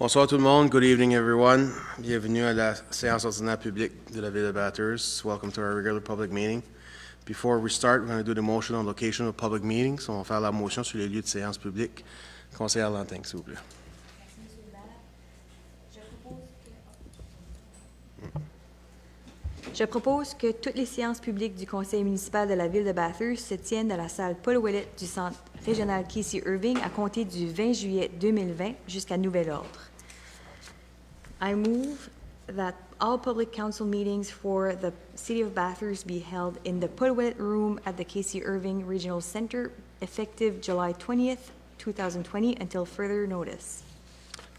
Bonsoir tout le monde. Good evening, everyone. Bienvenue à la séance ordinaire publique de la Ville de Bathurst. Welcome to our regular public meeting. Before we start, we're going to do the motion on location of public meetings. On va faire la motion sur les lieux de séance publique. Conseillère Lanting, s'il vous plaît. Je propose que toutes les séances publiques du Conseil municipal de la Ville de Bathurst se tiennent dans la salle Paul Ouellette du Centre régional Casey Irving à compter du 20 juillet 2020 jusqu'à nouvel ordre. I move that all public council meetings for the City of Bathurst be held in the Paul Ouellette Room at the Casey Irving Regional Center effective July 20th, 2020 until further notice.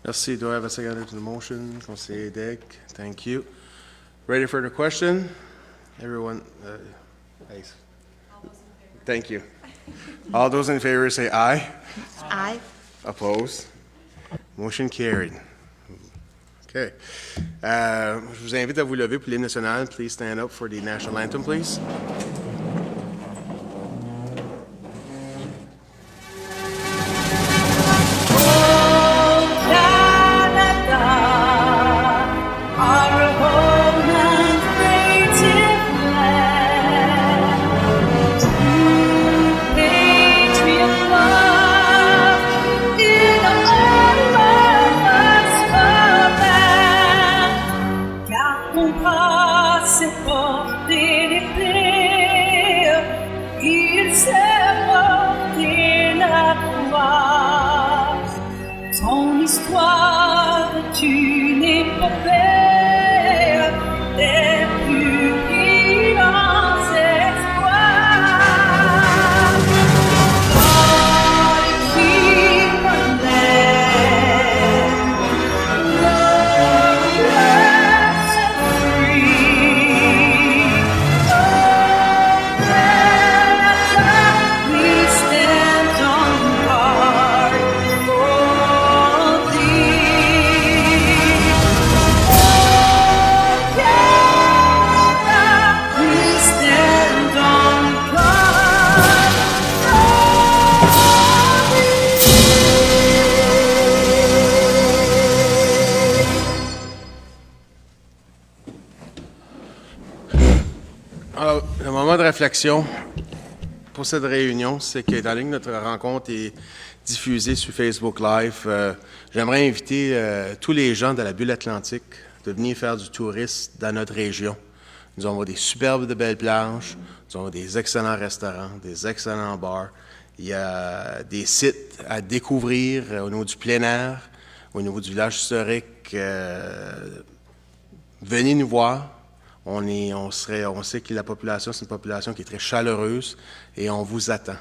Merci. Do I have a seconder to the motion? Conseiller Degg, thank you. Ready for the question? Everyone, nice. Thank you. All those in favor say aye. Aye. Opposed? Motion carried. Okay. Je vous invite à vous lever pour l'hymne national. Please stand up for the national anthem, please. Alors, le moment de réflexion pour cette réunion, c'est qu'étant donné que notre rencontre est diffusée sur Facebook Live, j'aimerais inviter tous les gens de la bulle atlantique de venir faire du tourisme dans notre région. Nous avons des superbes de belles plages, nous avons des excellents restaurants, des excellents bars. Il y a des sites à découvrir au niveau du plein air, au niveau du village historique. Venez nous voir. On sait que la population, c'est une population qui est très chaleureuse et on vous attend.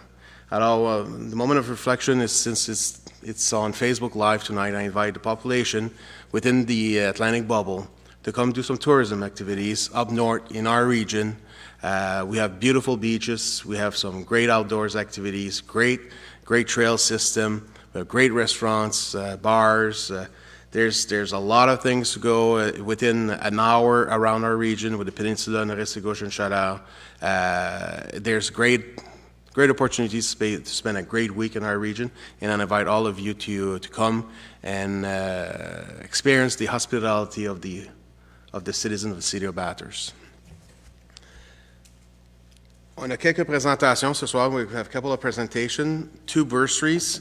Alors, the moment of reflection is, since it's on Facebook Live tonight, I invite the population within the Atlantic bubble to come do some tourism activities up north in our region. We have beautiful beaches. We have some great outdoors activities, great trail system. We have great restaurants, bars. There's a lot of things to go within an hour around our region with the peninsula, Norest-et-Gauche, and Chaleur. There's great opportunities to spend a great week in our region, and I invite all of you to come and experience the hospitality of the citizens of the city of Bathurst. On a quelques présentations ce soir. We have a couple of presentations, 2 bursaries.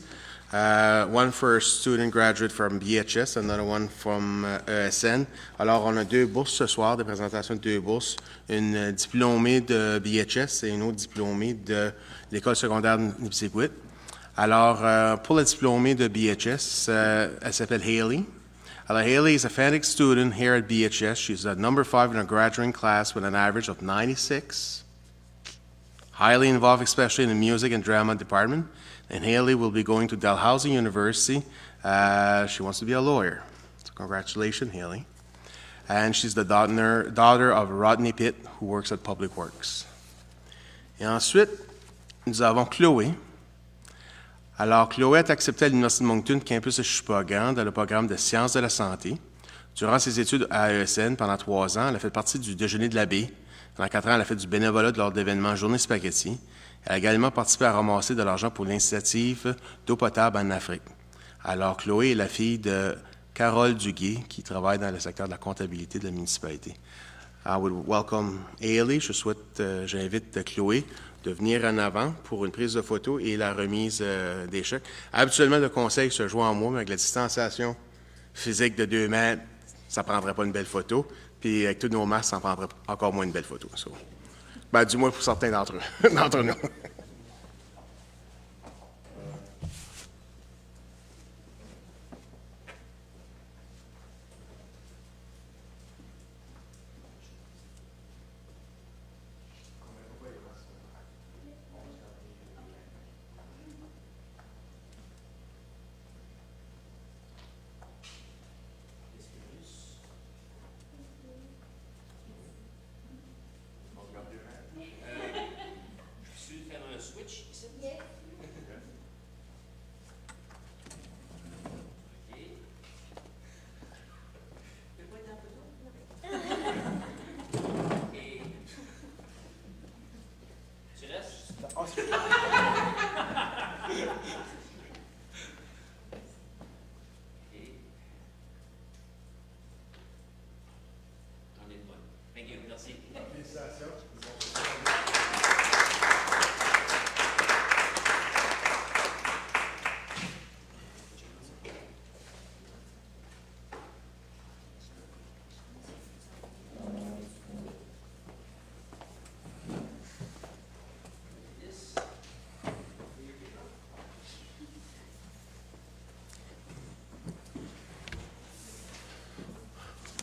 One for a student graduate from BHS, another one from ESN. Alors, on a 2 bourses ce soir, des présentations de 2 bourses. Une diplômée de BHS et une autre diplômée de l'école secondaire de Nipissiguit. Alors, pour la diplômée de BHS, elle s'appelle Haley. Alors, Haley is a fantastic student here at BHS. She's a number 5 in her graduating class with an average of 96. Highly involved, especially in the music and drama department. And Haley will be going to Dalhousie University. She wants to be a lawyer. So congratulations, Haley. And she's the daughter of Rodney Pitt, who works at Public Works. Et ensuite, nous avons Chloé. Alors, Chloé a accepté à l'Université de Moncton, campus de Sheboygan, dans le programme de sciences de la santé. Durant ses études à ESN, pendant 3 ans, elle a fait partie du déjeuner de l'abbé. Pendant 4 ans, elle a fait du bénévolat lors d'événements Journée Spaghetti. Elle a également participé à ramasser de l'argent pour l'initiative d'eau potable en Afrique. Alors, Chloé est la fille de Carole Duguay, qui travaille dans le secteur de la comptabilité de la municipalité. I would welcome Hailey. J'invite Chloé de venir en avant pour une prise de photo et la remise des chèques. Habituellement, le conseil se joint en moi, mais avec la distanciation physique de 2 mètres, ça ne prendrait pas une belle photo. Puis avec tous nos masques, ça en prendrait encore moins une belle photo. So, du moins pour certains d'entre nous.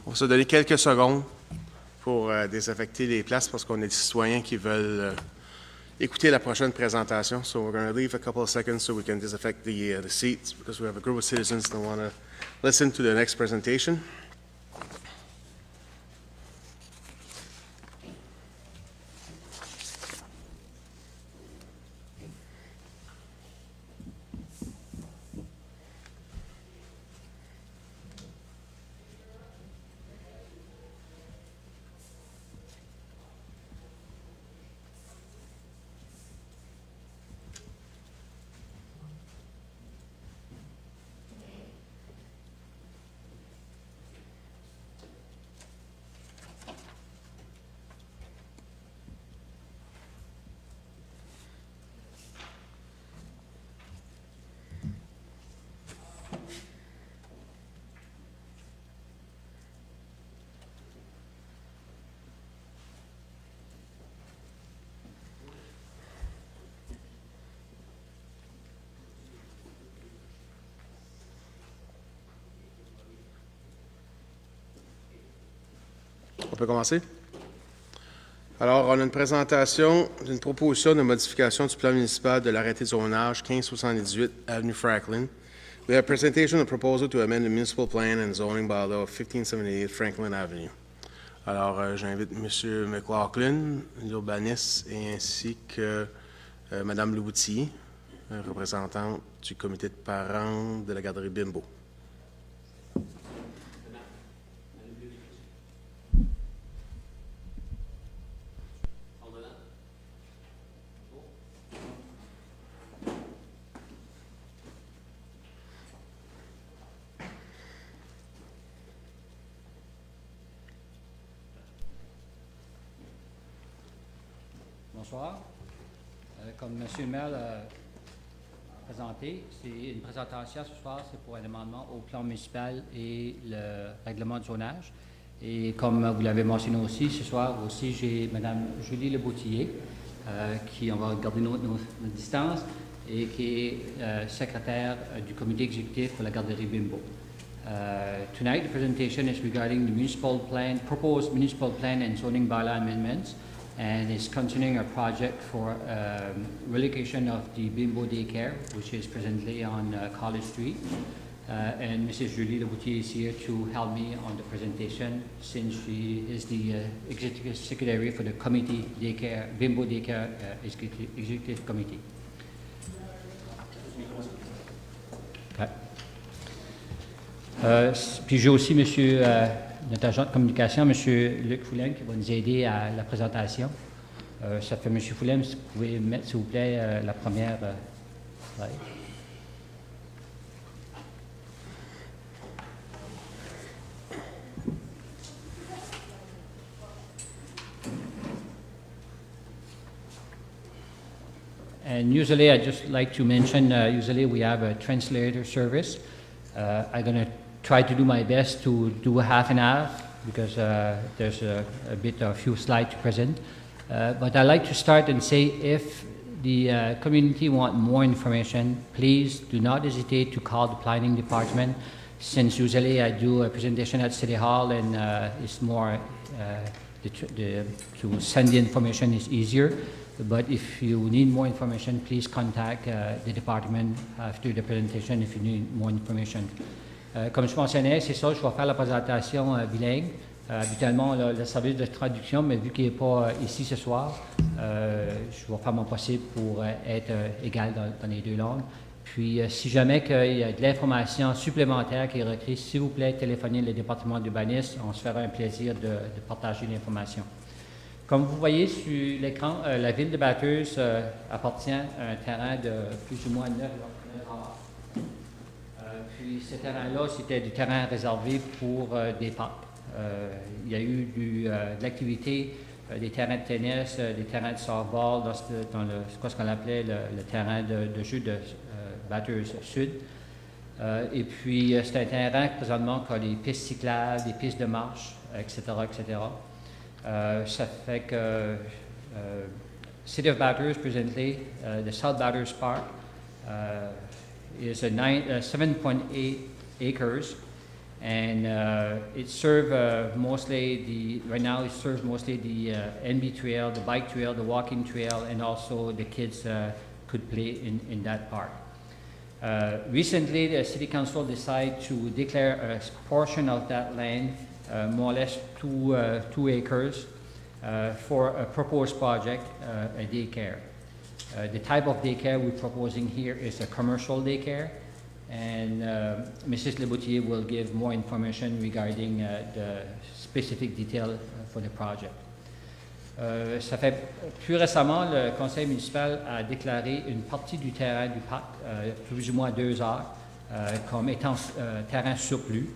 On va se donner quelques secondes pour désaffecter les places parce qu'on a des citoyens qui veulent écouter la prochaine présentation. So we're going to leave a couple of seconds so we can disaffect the seats because we have a group of citizens that want to listen to the next presentation. On peut commencer? Alors, on a une présentation d'une proposition de modification du plan municipal de l'arrêté de zonage 1578 Avenue Franklin. We have a presentation of proposal to amend the municipal plan and zoning bylaw of 1578 Franklin Avenue. Alors, j'invite M. McLaughlin, l'urbaniste, et ainsi que Mme Loutier, représentante du comité de parents de la garderie Bimbo. Bonsoir. Comme M. le maire l'a présenté, c'est une présentation ce soir, c'est pour un amendement au plan municipal et le règlement de zonage. Et comme vous l'avez mentionné aussi, ce soir aussi, j'ai Mme Julie Leboutillier, qui, on va regarder nos distances, et qui est secrétaire du comité exécutif pour la garderie Bimbo. Tonight, the presentation is regarding the municipal plan, proposed municipal plan and zoning bylaw amendments, and is concerning a project for relocation of the Bimbo daycare, which is presently on College Street. And Mrs. Julie Leboutillier is here to help me on the presentation since she is the executive secretary for the committee daycare, Bimbo daycare executive committee. Okay. Puis j'ai aussi monsieur notre agent de communication, M. Luc Foulin, qui va nous aider à la présentation. Ça fait M. Foulin, si vous pouvez mettre, s'il vous plaît, la première slide. And usually, I just like to mention, usually we have a translator service. I'm going to try to do my best to do half and half because there's a few slides to present. But I like to start and say if the community want more information, please do not hesitate to call the planning department, since usually I do a presentation at City Hall and it's more, to send the information is easier. But if you need more information, please contact the department after the presentation if you need more information. Comme je mentionnais, c'est ça, je vais faire la présentation bilingue. Habituellement, le service de traduction, mais vu qu'il n'est pas ici ce soir, je vais faire mon possible pour être égal dans les deux langues. Puis, si jamais il y a de l'information supplémentaire qui est requise, s'il vous plaît, téléphonez le département d'urbanisme. On se fera un plaisir de partager l'information. Comme vous voyez sur l'écran, la ville de Bathurst appartient à un terrain de plus ou moins 9 acres. Puis, ce terrain-là, c'était du terrain réservé pour des parcs. Il y a eu de l'activité, des terrains de tennis, des terrains de softball dans ce qu'on appelait le terrain de jeu de Bathurst Sud. Et puis, c'est un terrain présentement qui a des pistes cyclables, des pistes de marche, etc., etc. Ça fait que City of Bathurst presently, the South Bathurst Park is 7.8 acres. And it serves right now it serves mostly the NB trail, the bike trail, the walking trail, and also the kids could play in that park. Recently, the City Council decided to declare a portion of that land, more or less 2 acres, for a proposed project, a daycare. The type of daycare we're proposing here is a commercial daycare. And Mrs. Leboutier will give more information regarding the specific detail for the project. Ça fait plus récemment, le conseil municipal a déclaré une partie du terrain du parc, plus ou moins 2 acres, comme étant terrain surplus.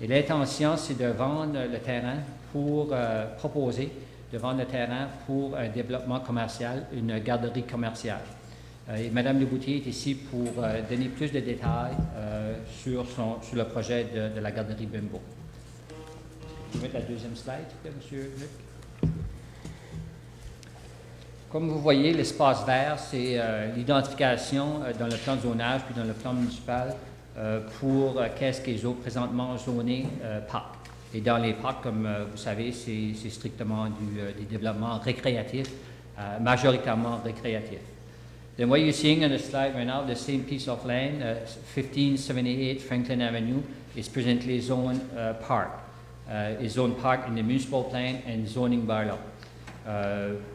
Et l'intention, c'est de vendre le terrain pour proposer de vendre le terrain pour un développement commercial, une garderie commerciale. Et Mme Leboutier est ici pour donner plus de détails sur le projet de la garderie Bimbo. Je vais mettre la deuxième slide, M. Luc. Comme vous voyez, l'espace vert, c'est l'identification dans le plan de zonage puis dans le plan municipal pour qu'est-ce qui est présentement zoné parc. Et dans les parcs, comme vous savez, c'est strictement du développement récréatif, majoritairement récréatif. Then what you're seeing on the slide right now, the same piece of land, 1578 Franklin Avenue, is presently zoned park. Is zoned park in the municipal plan and zoning bylaw.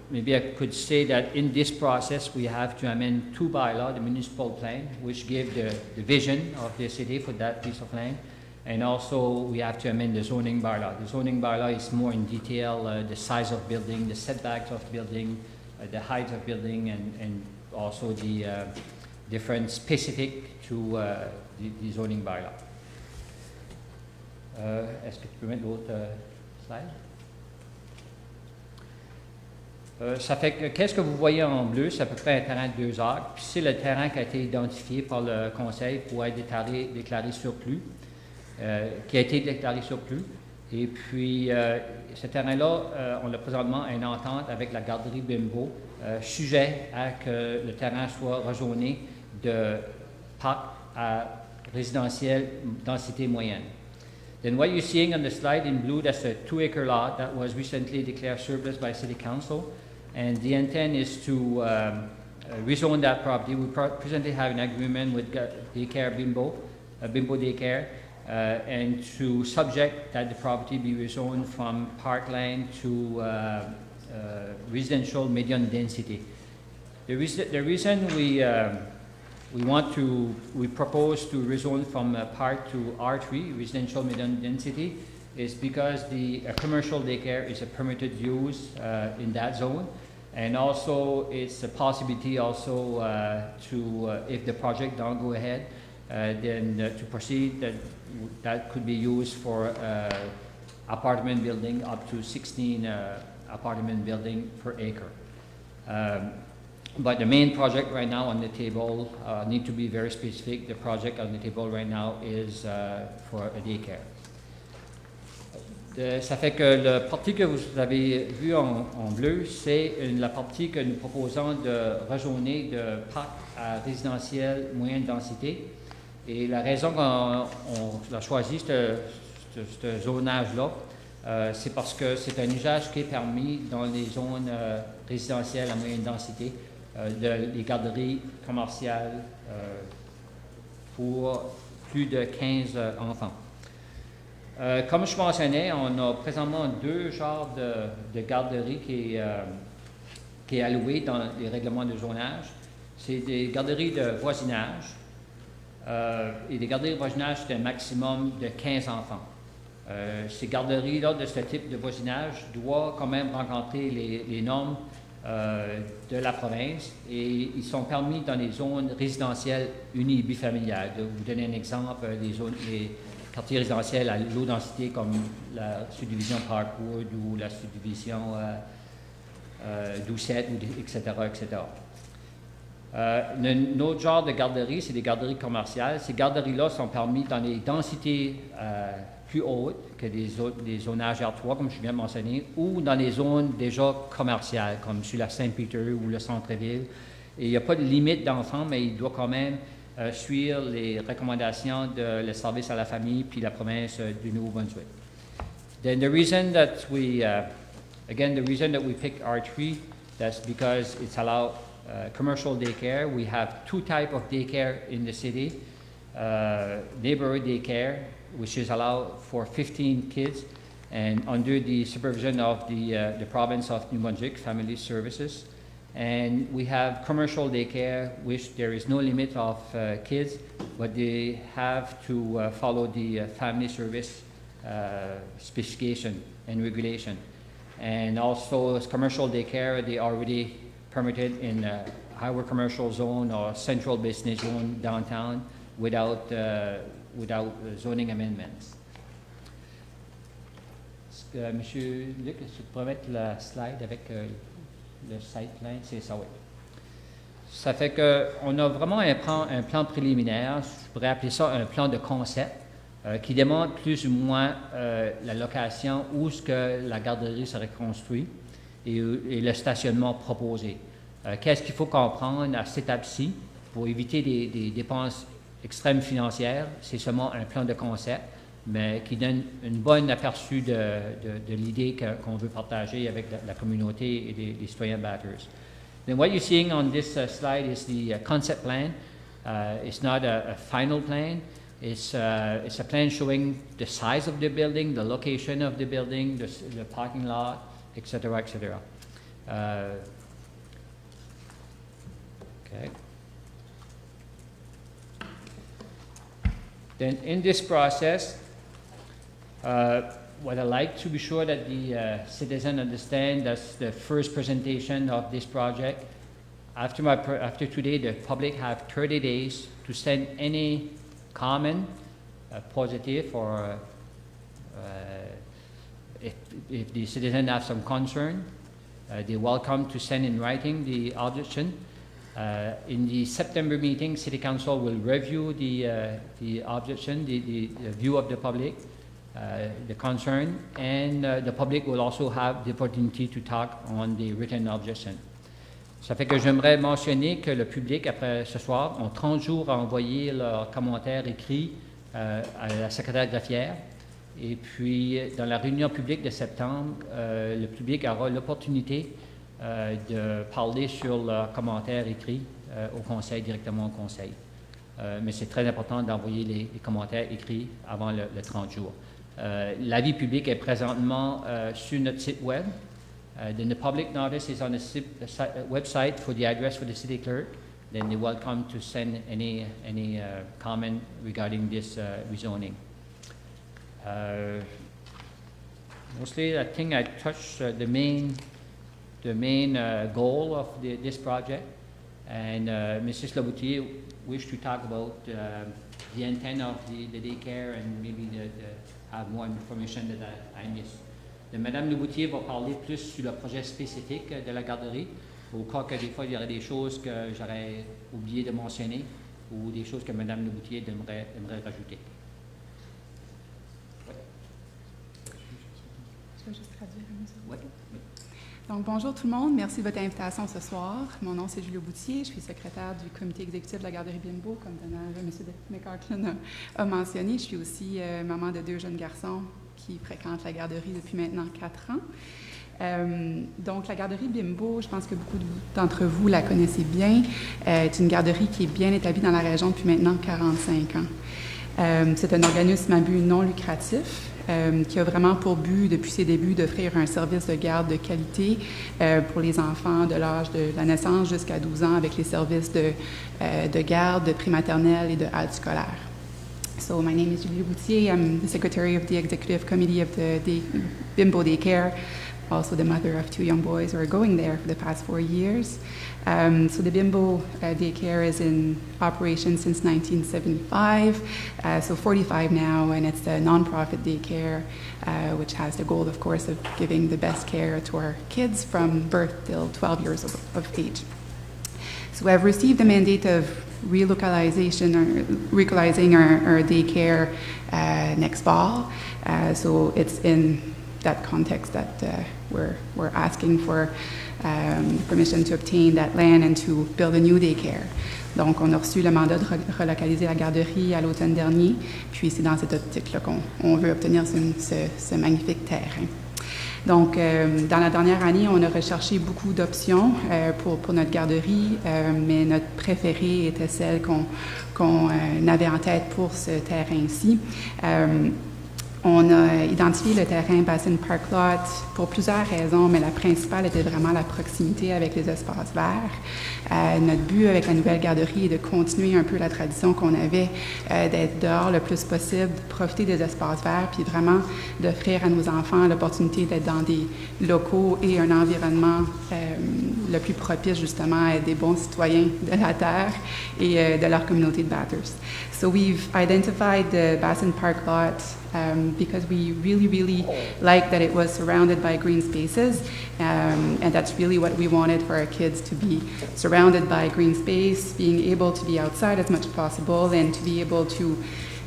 Maybe I could say that in this process we have to amend 2 bylaws, the municipal plan, which give the vision of the city for that piece of land, and also we have to amend the zoning bylaw. The zoning bylaw is more in detail, the size of building, the setbacks of building, the height of building, and also the different specific to the zoning bylaw. Est-ce que tu peux mettre l'autre slide? Ça fait que, qu'est-ce que vous voyez en bleu? C'est à peu près un terrain de 2 acres. Puis c'est le terrain qui a été identifié par le conseil pour être déclaré surplus, qui a été déclaré surplus. Et puis, ce terrain-là, on a présentement une entente avec la garderie Bimbo, sujet à que le terrain soit rezoné de parc à résidentiel densité moyenne. Then what you're seeing on the slide in blue, that's a 2-acre lot that was recently declared surplus by City Council. And the intent is to rezone that property. We presently have an agreement with daycare Bimbo Daycare, and to subject that the property be rezoned from parkland to residential medium density. The reason we propose to rezone from park to R3, residential medium density, is because the commercial daycare is a permitted use in that zone, and also it's a possibility also to, if the project don't go ahead, then to proceed, that could be used for apartment building up to 16 apartment building per acre. But the main project right now on the table, need to be very specific. The project on the table right now is for a daycare. Ça fait que la partie que vous avez vue en bleu, c'est la partie que nous proposons de rejoindre de parc à résidentiel moyenne densité. Et la raison qu'on a choisi ce zonage-là, c'est parce que c'est un usage qui est permis dans les zones résidentielles à moyenne densité, des garderies commerciales pour plus de 15 enfants. Comme je mentionnais, on a présentement deux genres de garderies qui est alloué dans les règlements de zonage. C'est des garderies de voisinage. Et les garderies de voisinage, c'est un maximum de 15 enfants. Ces garderies-là de ce type de voisinage doivent quand même rencontrer les normes de la province et ils sont permis dans les zones résidentielles unibifamiliales. De vous donner un exemple, les quartiers résidentiels à low densité comme la subdivision Parkwood ou la subdivision Doucette, etc., etc. Un autre genre de garderie, c'est des garderies commerciales. Ces garderies-là sont permis dans les densités plus hautes que des zonages R3, comme je viens de mentionner, ou dans les zones déjà commerciales, comme sur la Saint-Peter ou le centre-ville. Et il n'y a pas de limite d'enfants, mais il doit quand même suivre les recommandations de le service à la famille puis la province du Nouveau-Brunswick. Then the reason that we picked R3, that's because it's allowed commercial daycare. We have two types of daycare in the city. Neighborhood daycare, which is allowed for 15 kids and under the supervision of the province of New Brunswick Family Services. And we have commercial daycare, which there is no limit of kids, but they have to follow the family service specification and regulation. And also commercial daycare, they already permitted in highway commercial zone or central business zone downtown without zoning amendments. Monsieur Luc, est-ce que tu pourrais mettre la slide avec le site plan? C'est ça, oui. Ça fait qu'on a vraiment un plan préliminaire, je pourrais appeler ça un plan de concept, qui démontre plus ou moins la location où ce que la garderie serait construite et le stationnement proposé. Qu'est-ce qu'il faut comprendre à cette étape-ci pour éviter des dépenses extrêmes financières? C'est seulement un plan de concept, mais qui donne une bonne aperçu de l'idée qu'on veut partager avec la communauté et les citoyens batters. Then what you're seeing on this slide is the concept plan. It's not a final plan. It's a plan showing the size of the building, the location of the building, the parking lot, etc., etc. Okay. Then in this process, what I like to be sure that the citizen understand that's the first presentation of this project. After today, the public have 30 days to send any comment, positive or if the citizen have some concern, they're welcome to send in writing the objection. In the September meeting, City Council will review the objection, the view of the public, the concern, and the public will also have the opportunity to talk on the written objection. Ça fait que j'aimerais mentionner que le public, après ce soir, ont 30 jours à envoyer leurs commentaires écrits à la secrétaire greffière. Et puis, dans la réunion publique de septembre, le public aura l'opportunité de parler sur leurs commentaires écrits au conseil, directement au conseil. Mais c'est très important d'envoyer les commentaires écrits avant le 30 jours. L'avis public est présentement sur notre site web. Then the public notice is on the website for the address for the city clerk. Then you're welcome to send any comment regarding this rezoning. Mostly, I think I touched the main goal of this project. And Mrs. Laboutier wished to talk about the intent of the daycare and maybe have more information that I missed. Madame Laboutier va parler plus sur le projet spécifique de la garderie. Au cas que des fois, il y aurait des choses que j'aurais oublié de mentionner ou des choses que Mme Leboutier aimerait rajouter. Je vais juste traduire. Oui. Donc, bonjour tout le monde. Merci de votre invitation ce soir. Mon nom, c'est Julie Boutier. Je suis secrétaire du comité exécutif de la garderie Bimbo, comme M. McCartland a mentionné. Je suis aussi maman de 2 jeunes garçons qui fréquentent la garderie depuis maintenant 4 ans. Donc, la garderie Bimbo, je pense que beaucoup d'entre vous la connaissez bien, est une garderie qui est bien établie dans la région depuis maintenant 45 ans. C'est un organisme à but non lucratif qui a vraiment pour but, depuis ses débuts, d'offrir un service de garde de qualité pour les enfants de l'âge de la naissance jusqu'à 12 ans avec les services de garde, de prématernelle et de aide scolaire. So my name is Julie Boutier. I'm the secretary of the executive committee of the Bimbo Daycare, also the mother of 2 young boys who are going there for the past 4 years. So the Bimbo Daycare is in operation since 1975, so 45 now, and it's a nonprofit daycare which has the goal, of course, of giving the best care to our kids from birth till 12 years of age. So I've received the mandate of relocalizing our daycare next fall. So it's in that context that we're asking for permission to obtain that land and to build a new daycare. Donc, on a reçu le mandat de relocaliser la garderie à l'automne dernier, puis c'est dans cette optique-là qu'on veut obtenir ce magnifique terrain. Donc, dans la dernière année, on a recherché beaucoup d'options pour notre garderie, mais notre préférée était celle qu'on avait en tête pour ce terrain-ci. On a identifié le terrain Basin Park Lot pour plusieurs raisons, mais la principale était vraiment la proximité avec les espaces verts. Notre but avec la nouvelle garderie est de continuer un peu la tradition qu'on avait d'être dehors le plus possible, de profiter des espaces verts, puis vraiment d'offrir à nos enfants l'opportunité d'être dans des locaux et un environnement le plus propice justement à être des bons citoyens de la Terre et de leur communauté de Bathurst. So we've identified the Basin Park Lot because we really liked that it was surrounded by green spaces, and that's really what we wanted for our kids, to be surrounded by green space, being able to be outside as much as possible, and to be able to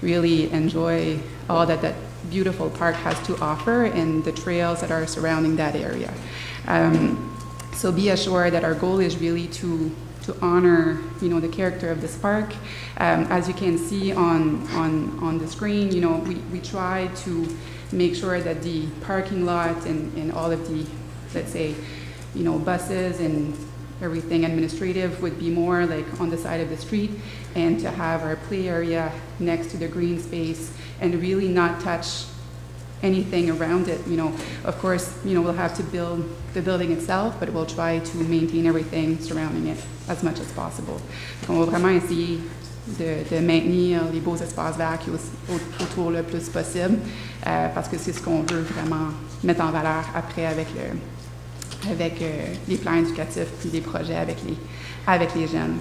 really enjoy all that beautiful park has to offer and the trails that are surrounding that area. So be assured that our goal is really to honor, the character of this park. As you can see on the screen, we try to make sure that the parking lot and all of the, let's say, buses and everything administrative would be more like on the side of the street, and to have our play area next to the green space and really not touch anything around it. Of course, we'll have to build the building itself, but we'll try to maintain everything surrounding it as much as possible. On va vraiment essayer de maintenir les beaux espaces verts qui autour le plus possible, parce que c'est ce qu'on veut vraiment mettre en valeur après avec les plans éducatifs puis les projets avec les jeunes.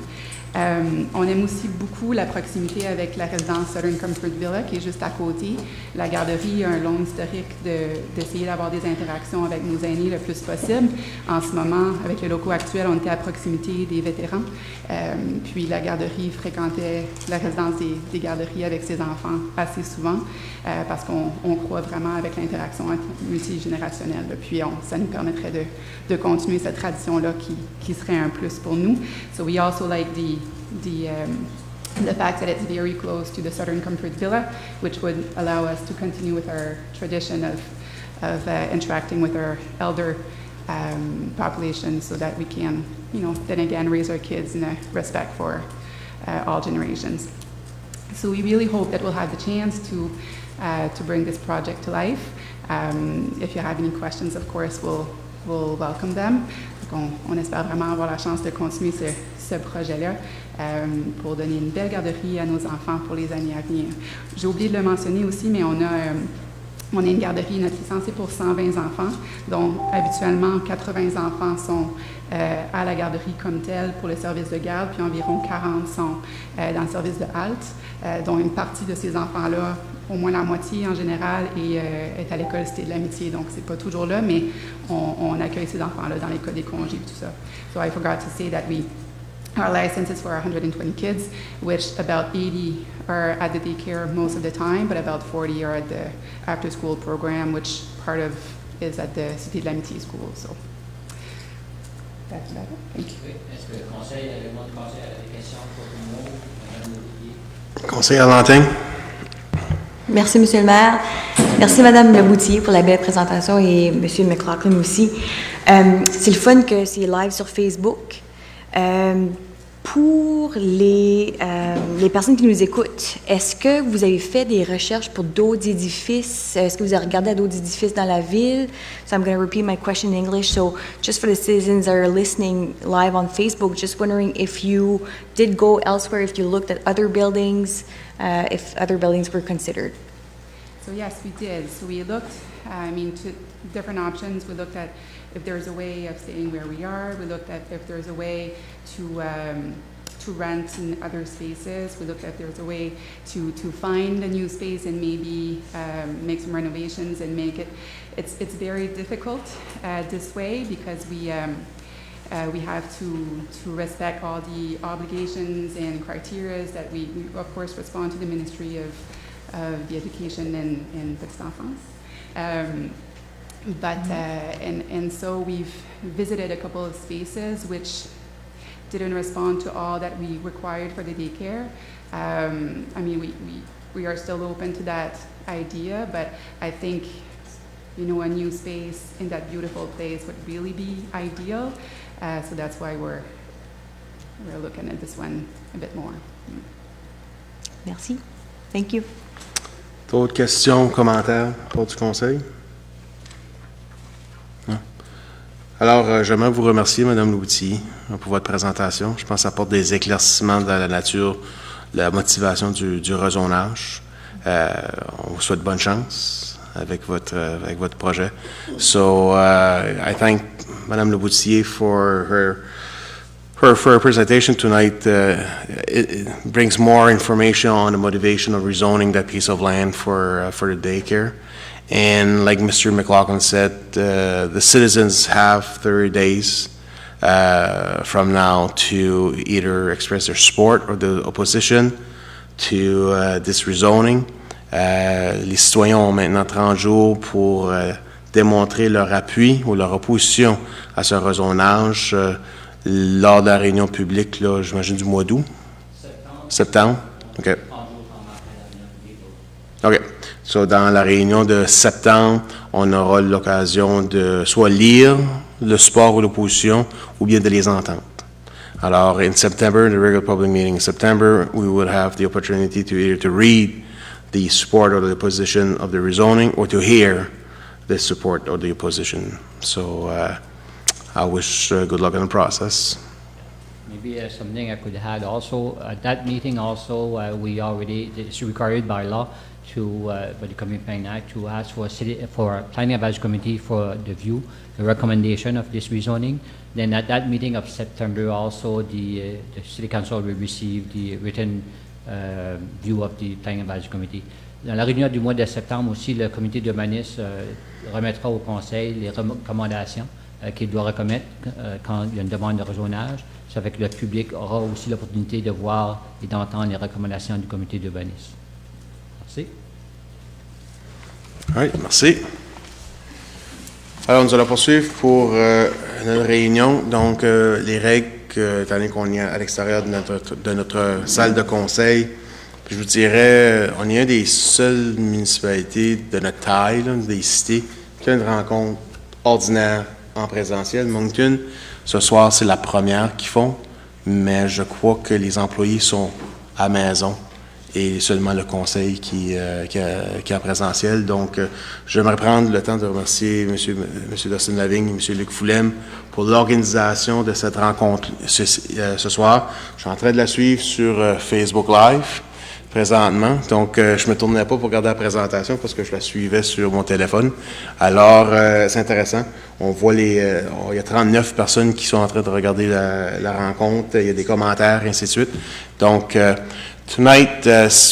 On aime aussi beaucoup la proximité avec la résidence Southern Comfort Villa qui est juste à côté. La garderie a un long historique d'essayer d'avoir des interactions avec nos aînés le plus possible. En ce moment, avec les locaux actuels, on était à proximité des vétérans. Puis la garderie fréquentait la résidence des garderies avec ses enfants assez souvent parce qu'on croit vraiment avec l'interaction multigénérationnelle. Puis ça nous permettrait de continuer cette tradition-là qui serait un plus pour nous. So we also like the fact that it's very close to the Southern Comfort Villa, which would allow us to continue with our tradition of interacting with our elder population, so that we can, then again raise our kids in a respect for all generations. So we really hope that we'll have the chance to bring this project to life. If you have any questions, of course, we'll welcome them. Donc on espère vraiment avoir la chance de continuer ce projet-là pour donner une belle garderie à nos enfants pour les années à venir. J'ai oublié de le mentionner aussi, mais on a On est une garderie, notre licence est pour 120 enfants, dont habituellement 80 enfants sont à la garderie comme telle pour le service de garde, puis environ 40 sont dans le service de halte, dont une partie de ces enfants-là, au moins la moitié en général, est à l'école Cité de l'Amitié. Donc, c'est pas toujours là, mais on accueille ces enfants-là dans les cas des congés et tout ça. So I forgot to say that our license is for 120 kids, which about 80 are at the daycare most of the time, but about 40 are at the after-school program, which part of is at the Cité de l'Amitié school. So that's about it. Thank you. Oui. Est-ce que le règlement du conseil a des questions pour tout le monde? Madame Levillier? Conseiller Lantin? Merci, Monsieur le maire. Merci, Madame Leboutier, pour la belle présentation et Monsieur McLaughlin aussi. C'est le fun que c'est live sur Facebook. Pour les personnes qui nous écoutent, est-ce que vous avez fait des recherches pour d'autres édifices? Est-ce que vous avez regardé à d'autres édifices dans la ville? So I'm going to repeat my question in English. So just for the citizens that are listening live on Facebook, just wondering if you did go elsewhere, if you looked at other buildings, if other buildings were considered. So yes, we did. So we looked, to different options. We looked at if there's a way of staying where we are. We looked at if there's a way to rent in other spaces. We looked at if there's a way to find a new space and maybe make some renovations and make it. It's very difficult this way because we have to respect all the obligations and criteria that we of course respond to the Ministry of the Education and Petite Enfance. And so we've visited a couple of spaces which didn't respond to all that we required for the daycare. We are still open to that idea, but I think, a new space in that beautiful place would really be ideal. So that's why we're looking at this one a bit more. Merci. Thank you. D'autres questions, commentaires pour du conseil? Non? Alors, j'aimerais vous remercier, Mme Loutier, pour votre présentation. Je pense que ça apporte des éclaircissements dans la nature, la motivation du rezonage. On vous souhaite bonne chance avec votre projet. So, I thank Mme Leboutier for her presentation tonight. It brings more information on the motivation of rezoning that piece of land for the daycare. And like Mr. McLaughlin said, the citizens have 30 days from now to either express their support or the opposition to this rezoning. Les citoyens ont maintenant 30 jours pour démontrer leur appui ou leur opposition à ce rezonage lors de la réunion publique, là, j'imagine du mois d'août? Septembre. OK. OK. So, dans la réunion de septembre, on aura l'occasion de soit lire le support ou l'opposition ou bien de les entendre. Alors, in September, the regular public meeting in September, we would have the opportunity to either to read the support or the opposition of the rezoning or to hear the support or the opposition. So, I wish good luck in the process. Maybe something I could add also, at that meeting also, it's required by law by the Community Planning Act to ask for Planning Advisory Committee for the recommendation of this rezoning. Then at that meeting of September also, the City Council will receive the written view of the Planning Advisory Committee. Dans la réunion du mois de septembre aussi, le comité d'urbanisme remettra au Conseil les recommandations qu'il doit reconnaître quand il y a une demande de rezonage. Ça fait que le public aura aussi l'opportunité de voir et d'entendre les recommandations du comité d'urbanisme. Merci. Oui, merci. Alors, nous allons poursuivre pour notre réunion. Donc, les règles, étant donné qu'on est à l'extérieur de notre salle de conseil, puis je vous dirais, on est une des seules municipalités de notre taille, là, des cités, qui a une rencontre ordinaire en présentiel. Moncton, ce soir, c'est la première qu'ils font, mais je crois que les employés sont à maison et seulement le conseil qui est en présentiel. Donc, j'aimerais prendre le temps de remercier M. Dustin Lavigne et M. Luc Foulem pour l'organisation de cette rencontre ce soir. Je suis en train de la suivre sur Facebook Live. présentement. Donc, je me tournais pas pour regarder la présentation parce que je la suivais sur mon téléphone. Alors, c'est intéressant. On voit il y a 39 personnes qui sont en train de regarder la rencontre. Il y a des commentaires, et ainsi de suite. Donc, tonight,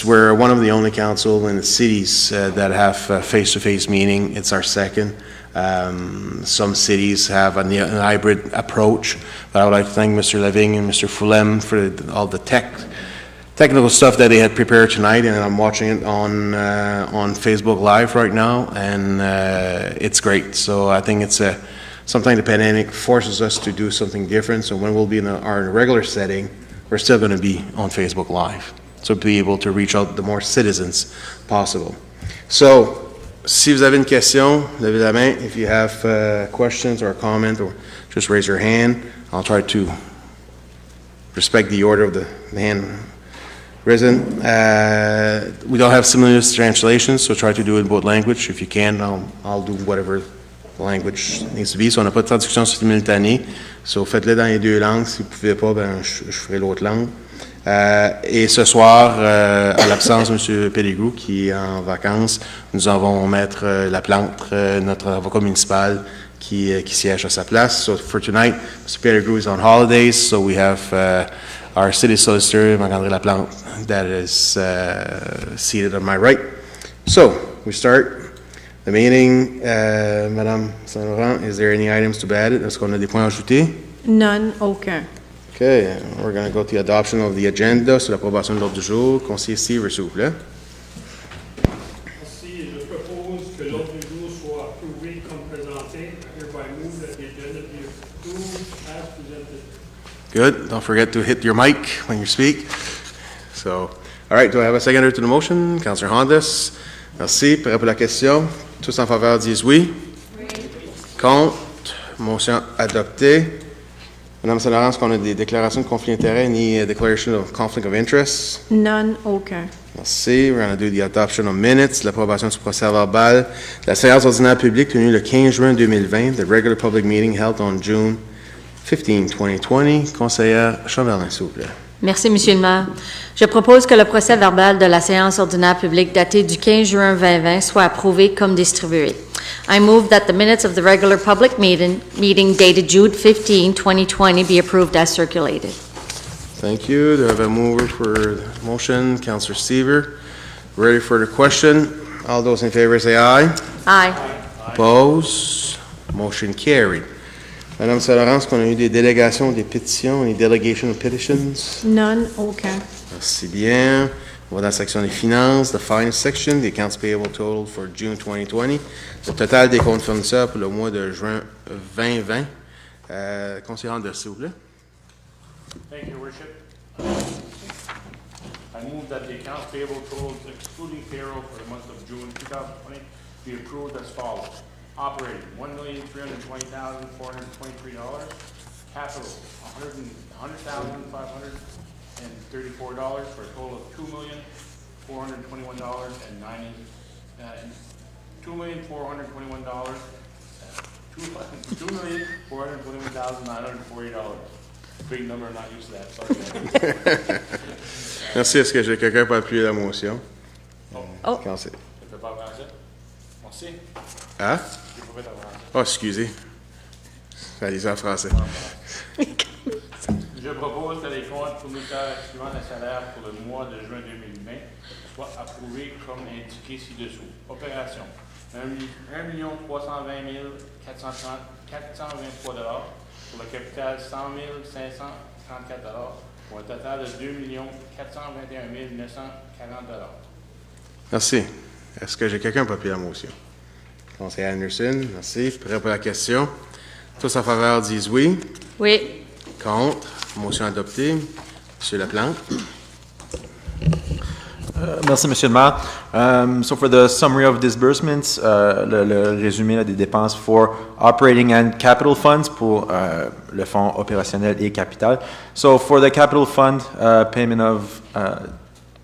we're one of the only council in the cities that have face-to-face meeting. It's our second. Some cities have a hybrid approach, but I would like to thank Mr. Leving and Mr. Fulem for all the technical stuff that they had prepared tonight, and I'm watching it on Facebook Live right now, and it's great. So I think it's something the pandemic forces us to do something different. So when we'll be in our regular setting, we're still going to be on Facebook Live, so be able to reach out to more citizens possible. So, si vous avez une question, levez la main. If you have questions or a comment, or just raise your hand. I'll try to respect the order of the hand risen. We don't have simultaneous translations, so try to do it in both language. If you can, I'll do whatever the language needs to be. So on n'a pas de traduction simultanée, so faites-le dans les deux langues. Si vous ne pouvez pas, ben, je ferai l'autre langue. Et ce soir, à l'absence de M. Pellegrou, qui est en vacances, nous allons mettre la plante, notre avocat municipal, qui siège à sa place. So for tonight, Mr. Pellegrou is on holidays, so we have our city solicitor, Marc-André Laplante, that is seated on my right. So, we start the meeting. Madame Saint-Laurent, is there any items to be added? Est-ce qu'on a des points à ajouter? None, aucun. Okay, we're going to go to the adoption of the agenda, sur l'approbation de l'ordre du jour. Conseiller Seaver, s'il vous plaît. Merci. Je propose que l'ordre du jour soit approuvé comme présenté. I hereby move that the agenda be approved as presented. Good. Don't forget to hit your mic when you speak. So, all right, do I have a seconder to the motion? Councillor Hondas. Merci. Prêt pour la question? Tous en faveur disent oui. Oui. Contre? Motion adoptée. Madame Saint-Laurent, est-ce qu'on a des déclarations de conflit d'intérêt, ni declaration of conflict of interest? None, aucun. Merci. We're going to do the adoption of minutes, l'approbation du procès-verbal. La séance ordinaire publique tenue le 15 juin 2020, the regular public meeting held on June 15, 2020. Conseillère Chambellan, s'il vous plaît. Merci, Monsieur le maire. Je propose que le procès-verbal de la séance ordinaire publique datée du 15 juin 2020 soit approuvé comme distribué. I move that the minutes of the regular public meeting dated June 15, 2020 be approved as circulated. Thank you. Do I have a mover for the motion? Councillor Seaver. Ready for the question? All those in favor say aye. Aye. Opposed? Motion carried. Madame Saint-Laurent, est-ce qu'on a eu des délégations, des pétitions, des delegation of petitions? None, aucun. Merci bien. On va dans la section des finances, the finance section, the accounts payable total for June 2020. Le total des comptes fournisseurs pour le mois de juin 2020. Conseiller Anders, s'il vous plaît. Thank you, Your Worship. I move that the accounts payable totals excluding payroll for the month of June 2020 be approved as follows. Operating, $1,320,423. Capital, $100,534 for a total of $2,421,090. $2,421,940. Big number, I'm not used to that, sorry. Merci. Est-ce que j'ai quelqu'un pour appuyer la motion? Oh. Conseiller. Je peux pas faire ça? Merci. Hein? Je peux pas faire ça. Oh, excusez. Allez-y en français. Je propose que les comptes fournisseurs suivant les salaires pour le mois de juin 2020 soient approuvés comme indiqué ci-dessous. Opération, $1,320,423 pour le capital $100,534 pour un total de $2,421,940. Merci. Est-ce que j'ai quelqu'un pour appuyer la motion? Conseiller Anderson, merci. Prêt pour la question? Tous en faveur disent oui. Oui. Contre? Motion adoptée. Monsieur Laplante. Merci, Monsieur le maire. So for the summary of disbursements, le résumé là, des dépenses for operating and capital funds pour le fonds opérationnel et capital. So for the capital fund, payment of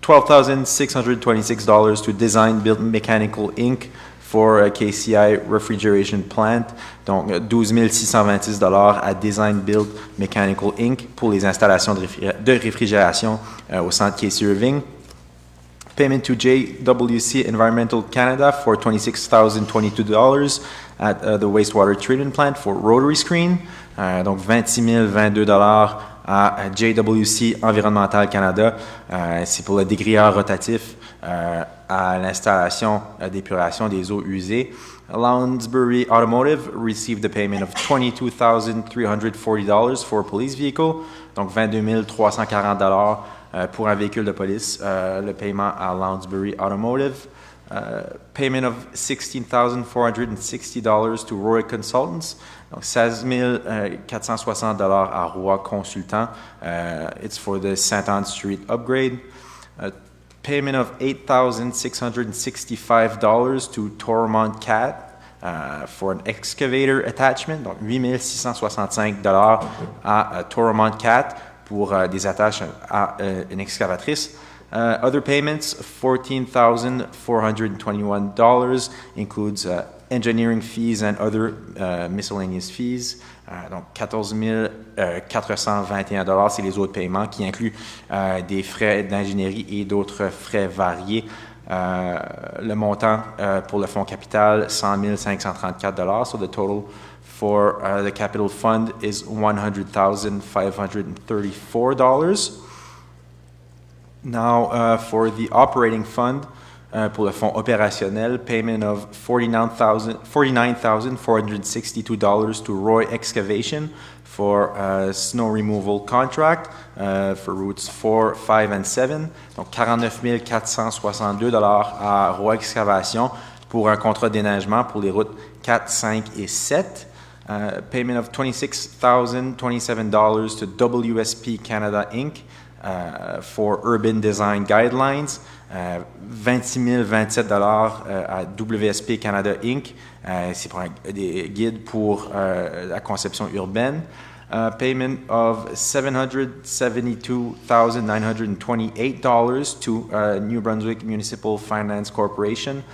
$12,626 to Design Build Mechanical Inc. for a KCI refrigeration plant, donc $12,626 à Design Build Mechanical Inc. pour les installations de réfrigération au centre KC Irving. Payment to JWC Environmental Canada for $26,022 at the wastewater treatment plant for rotary screen. Donc 26 022 à JWC Environmental Canada. C'est pour le dégrilleur rotatif à l'installation d'épuration des eaux usées. Lounsbury Automotive received the payment of $22,340 for a police vehicle, donc 22 340 pour un véhicule de police. Le paiement à Lounsbury Automotive. Payment of $16,460 to Roy Consultants, donc 16 460 à Roy Consultant. It's for the St. Anne Street upgrade. Payment of $8,665 to Toromont Cat for an excavator attachment, donc 8 665 à Toromont Cat pour des attaches à une excavatrice. Other payments, $14,421 includes engineering fees and other miscellaneous fees. Donc 14 421 c'est les autres paiements qui incluent des frais d'ingénierie et d'autres frais variés. Le montant pour le fonds capital, 100 534 So the total for the capital fund is $100,534. Now, for the operating fund, pour le fonds opérationnel, payment of $49,462 to Roy Excavation for snow removal contract for routes 4, 5, and 7. Donc, 49 462 à Roy Excavation pour un contrat de déneigement pour les routes 4, 5 et 7. Payment of $26,027 to WSP Canada Inc. For Urban Design Guidelines, 26 027 à WSP Canada Inc. C'est pour des guides pour la conception urbaine. Payment of $772,928 to New Brunswick Municipal Finance Corporation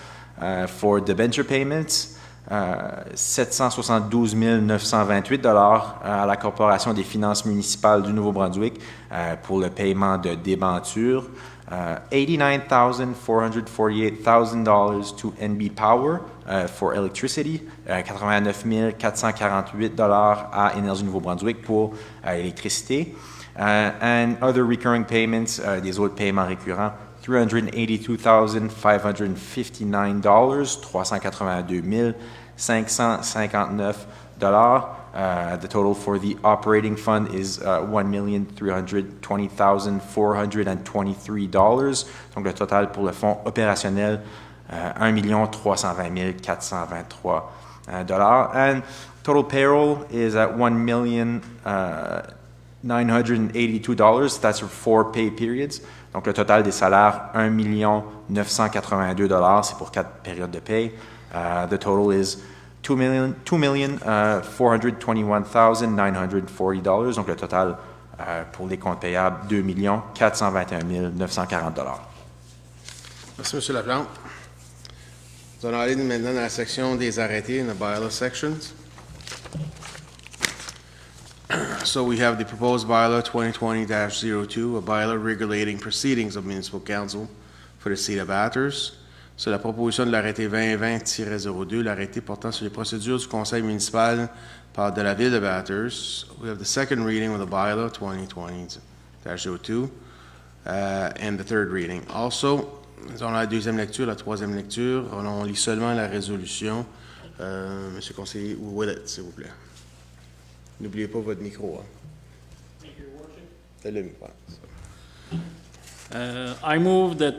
for debenture payments. 772 928 à la Corporation des finances municipales du Nouveau-Brunswick pour le paiement de débentures. $89,448 to NB Power for electricity. 89 448 à Énergie Nouveau-Brunswick pour l'électricité. And other recurring payments, des autres paiements récurrents. $382,559, 382 559 The total for the operating fund is $1,320,423. Donc le total pour le fonds opérationnel, $1,320,423. And total payroll is at $1,982. That's for 4 pay periods. Donc, le total des salaires, $1,982. C'est pour 4 périodes de paye. The total is $2,421,940. Donc, le total pour les comptes payables, $2,421,940. Merci, M. Laplante. Nous allons aller maintenant dans la section des arrêtés, in the bylaw sections. So we have the proposed bylaw 2020-02, a bylaw regulating proceedings of municipal council for the seat of Bathurst. C'est la proposition de l'arrêté 2020-02, l'arrêté portant sur les procédures du conseil municipal de la ville de Bathurst. We have the second reading of the bylaw 2020-02 and the third reading. Also, nous avons la deuxième lecture, la troisième lecture. On lit seulement la résolution. Monsieur le conseiller Willett, s'il vous plaît. N'oubliez pas votre micro. Hein. C'est le micro. I move that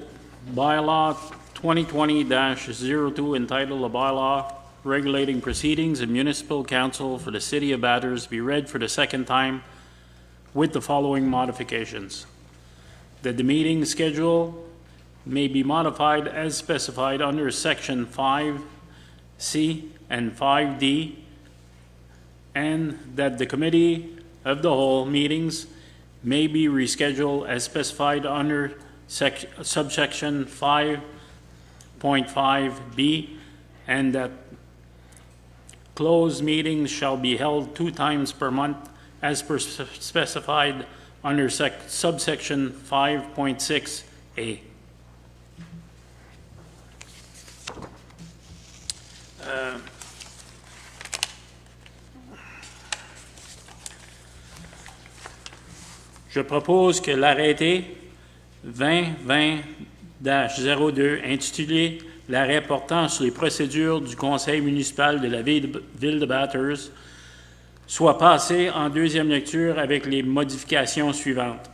bylaw 2020-02 entitled a bylaw regulating proceedings in municipal council for the city of Bathurst be read for the second time with the following modifications. That the meeting schedule may be modified as specified under section 5C and 5D, and that the committee of the whole meetings may be rescheduled as specified under subsection 5.5B, and that closed meetings shall be held 2 times per month as specified under subsection 5.6A. Je propose que l'arrêté 2020-02 intitulé « L'arrêt portant sur les procédures du Conseil municipal de la ville de Bathurst » soit passé en deuxième lecture avec les modifications suivantes.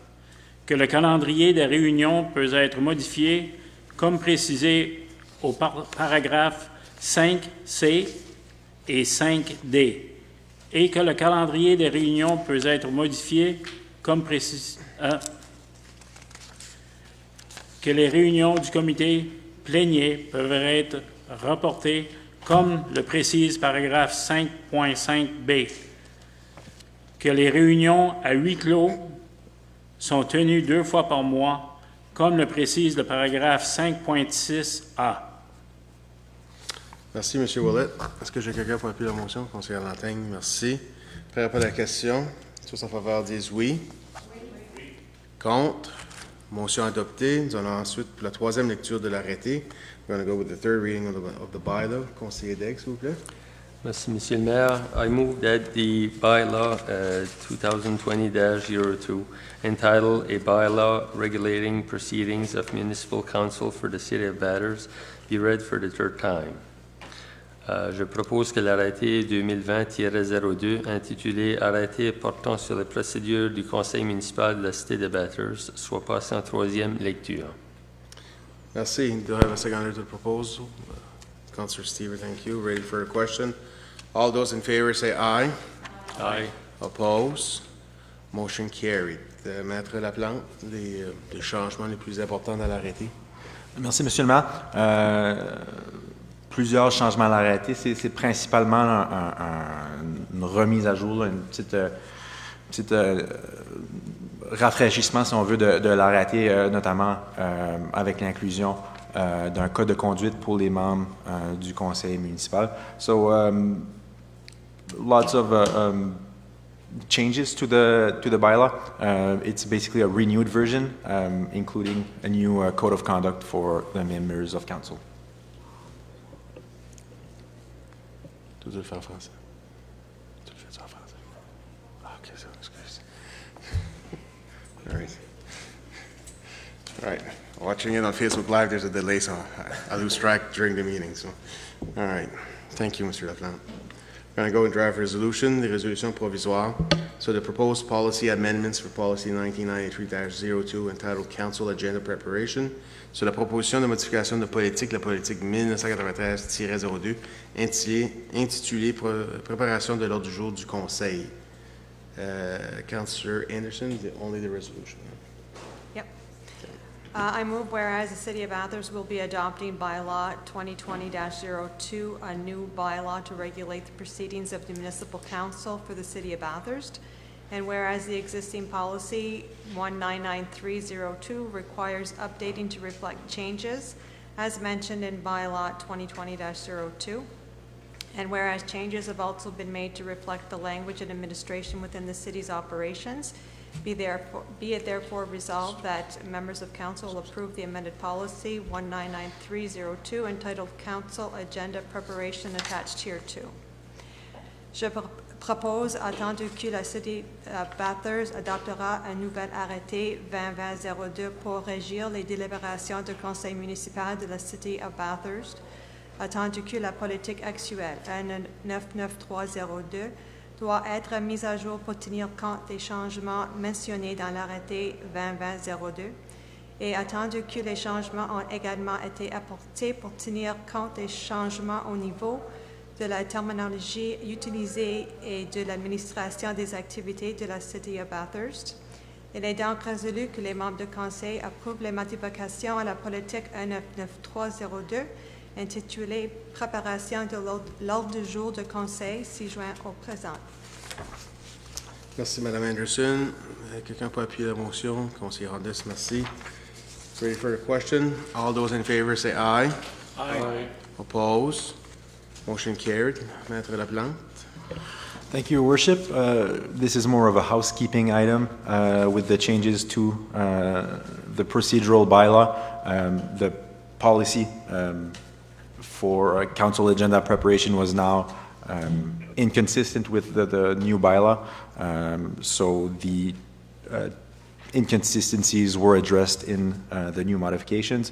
Que le calendrier des réunions peut être modifié comme précisé au paragraphe 5C et 5D, et que le calendrier des réunions peut être modifié comme précisé. Que les réunions du comité plénier peuvent être reportées comme le précise paragraphe 5.5b. Que les réunions à huis clos sont tenues 2 fois par mois, comme le précise le paragraphe 5.6a. Merci, M. Willett. Est-ce que j'ai quelqu'un pour appuyer la motion? Conseiller Lantaigne, merci. Prêt à la question? Tous en faveur disent oui. Contre? Motion adoptée. Nous allons ensuite pour la troisième lecture de l'arrêté. We're going to go with the third reading of the bylaw. Conseiller Degg, s'il vous plaît. Merci, Monsieur le Maire. I move that the bylaw 2020-02 entitled A Bylaw Regulating Proceedings of Municipal Council for the City of Bathurst be read for the third time. Je propose que l'arrêté 2020-02 intitulé « Arrêté portant sur les procédures du Conseil municipal de la Cité de Bathurst » soit passé en troisième lecture. Merci. Do I have a seconder to the proposal? Councillor Stever, thank you. Ready for a question? All those in favor say aye. Aye. Oppose? Motion carried. Maître Laplante, les changements les plus importants dans l'arrêté. Merci, Monsieur le maire. Plusieurs changements à l'arrêté. C'est principalement une remise à jour, là, une petite rafraîchissement, si on veut, de l'arrêté, notamment avec l'inclusion d'un code de conduite pour les membres du conseil municipal. So, lots of changes to the bylaw. It's basically a renewed version, including a new code of conduct for the members of council. Tu le fais en français. Tu le fais en français. Ah, OK, ça, excuse. All right. All right. Watching it on Facebook Live, there's a delay, so I lose track during the meeting. So, all right. Thank you, Mr. Laplante. We're going to go and draft resolution, les résolutions provisoires. So the proposed policy amendments for policy 1993-02 entitled Council Agenda Preparation. Sur la proposition de modification de politique, la politique 1993-02, intitulée Préparation de l'ordre du jour du Conseil. Councillor Anderson, only the resolution. Yep. I move whereas the City of Bathurst will be adopting bylaw 2020-02, a new bylaw to regulate the proceedings of the Municipal Council for the City of Bathurst. And whereas the existing policy 1993-02 requires updating to reflect changes as mentioned in bylaw 2020-02. And whereas changes have also been made to reflect the language and administration within the city's operations, be it therefore resolved that members of council will approve the amended policy 1993-02 entitled Council Agenda Preparation attached here too. Je propose, attendu que la Cité Bathurst adoptera un nouvel arrêté 2020-02 pour régir les délibérations du Conseil municipal de la City of Bathurst, attendu que la politique actuelle, 99302, doit être mise à jour pour tenir compte des changements mentionnés dans l'arrêté 2020-02, et attendu que les changements ont également été apportés pour tenir compte des changements au niveau de la terminologie utilisée et de l'administration des activités de la City of Bathurst. Il est donc résolu que les membres du Conseil approuvent les modifications à la politique 199302 intitulée Préparation de l'ordre du jour du Conseil, 6 juin au présent. Merci, Mme Anderson. Quelqu'un peut appuyer la motion? Conseiller Randis, merci. Ready for a question? All those in favor say aye. Aye. Oppose? Motion carried. Maître Laplante. Thank you, Your Worship. This is more of a housekeeping item with the changes to the procedural bylaw. The policy for council agenda preparation was now inconsistent with the new bylaw. So the inconsistencies were addressed in the new modifications.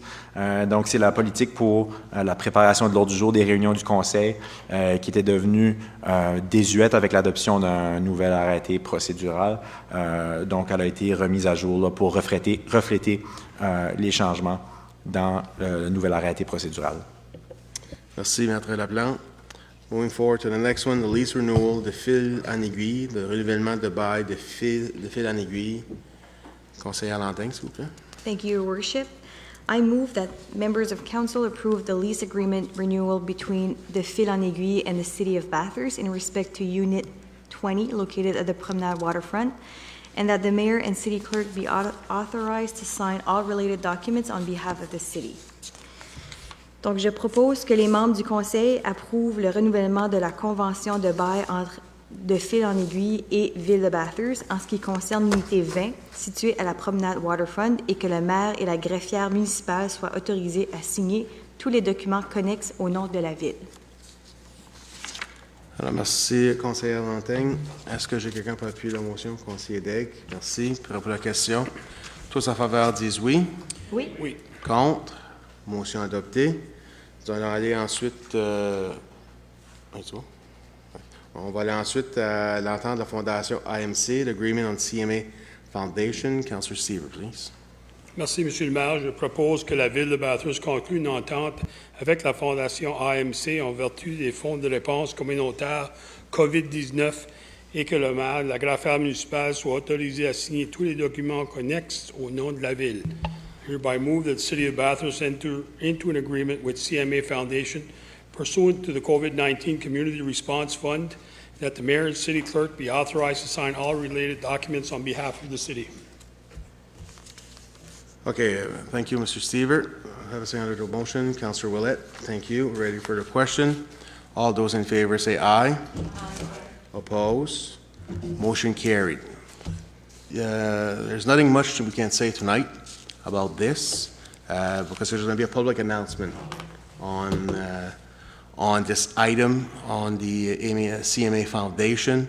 Donc, c'est la politique pour la préparation de l'ordre du jour des réunions du Conseil qui était devenue désuète avec l'adoption d'un nouvel arrêté procédural. Donc, elle a été remise à jour là, pour refléter les changements dans le nouvel arrêté procédural. Merci, Maître Laplante. Moving forward to the next one, the lease renewal de fil en aiguille, le renouvellement de bail de fil en aiguille. Conseillère Lantin, s'il vous plaît. Thank you, Your Worship. I move that members of council approve the lease agreement renewal between the Fil en Aiguille and the City of Bathurst in respect to Unit 20 located at the Promenade Waterfront, and that the mayor and city clerk be authorized to sign all related documents on behalf of the city. Donc, je propose que les membres du conseil approuvent le renouvellement de la convention de bail entre de Fil en Aiguille et Ville de Bathurst en ce qui concerne l'unité 20 située à la promenade Waterfront et que le maire et la greffière municipale soient autorisés à signer tous les documents connexes au nom de la ville. Alors, merci, conseillère Lantin. Est-ce que j'ai quelqu'un pour appuyer la motion? Conseiller Daigle. Merci. Prêt pour la question? Tous en faveur disent oui. Oui. Oui. Contre? Motion adoptée. Nous allons aller ensuite... On va aller ensuite à l'entente de la Fondation AMC, l'Agreement on CMA Foundation. Councillor Seaver, please. Merci, M. le maire. Je propose que la Ville de Bathurst conclue une entente avec la Fondation AMC en vertu des fonds de réponse communautaire COVID-19 et que le maire de la greffière municipale soit autorisé à signer tous les documents connexes au nom de la Ville. Hereby move that the City of Bathurst enter into an agreement with CMA Foundation pursuant to the COVID-19 Community Response Fund, that the mayor and city clerk be authorized to sign all related documents on behalf of the city. Okay, thank you, Mr. Seaver. Have a second to the motion. Councillor Willett, thank you. Ready for the question? All those in favor say aye. Aye. Oppose? Motion carried. There's nothing much we can say tonight about this because there's going to be a public announcement on this item on the CMA Foundation.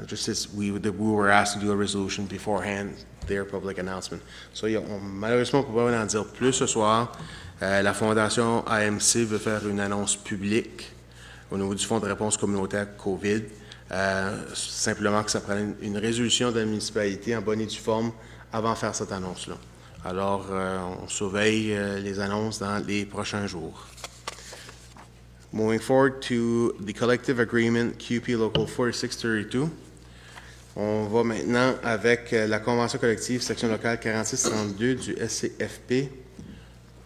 Just as we were asked to do a resolution beforehand, their public announcement. So, malheureusement, on ne peut pas en dire plus ce soir. La Fondation AMC veut faire une annonce publique au niveau du Fonds de réponse communautaire COVID. Simplement que ça prenne une résolution de la municipalité en bonne et due forme avant de faire cette annonce-là. Alors, on surveille les annonces dans les prochains jours. Moving forward to the collective agreement QP Local 4632. On va maintenant avec la convention collective section locale 4632 du SCFP.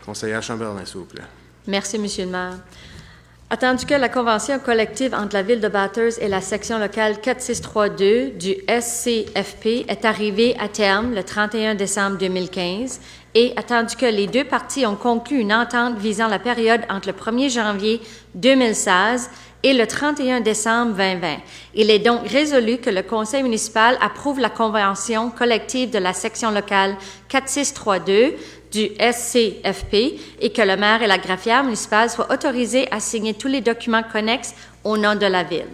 Conseillère Chamberlain, s'il vous plaît. Merci, Monsieur le maire. Attendu que la convention collective entre la Ville de Bathurst et la section locale 4632 du SCFP est arrivée à terme le 31 décembre 2015 et attendu que les deux parties ont conclu une entente visant la période entre le 1er janvier 2016 et le 31 décembre 2020. Il est donc résolu que le conseil municipal approuve la convention collective de la section locale 4632 du SCFP et que le maire et la greffière municipale soient autorisés à signer tous les documents connexes au nom de la Ville.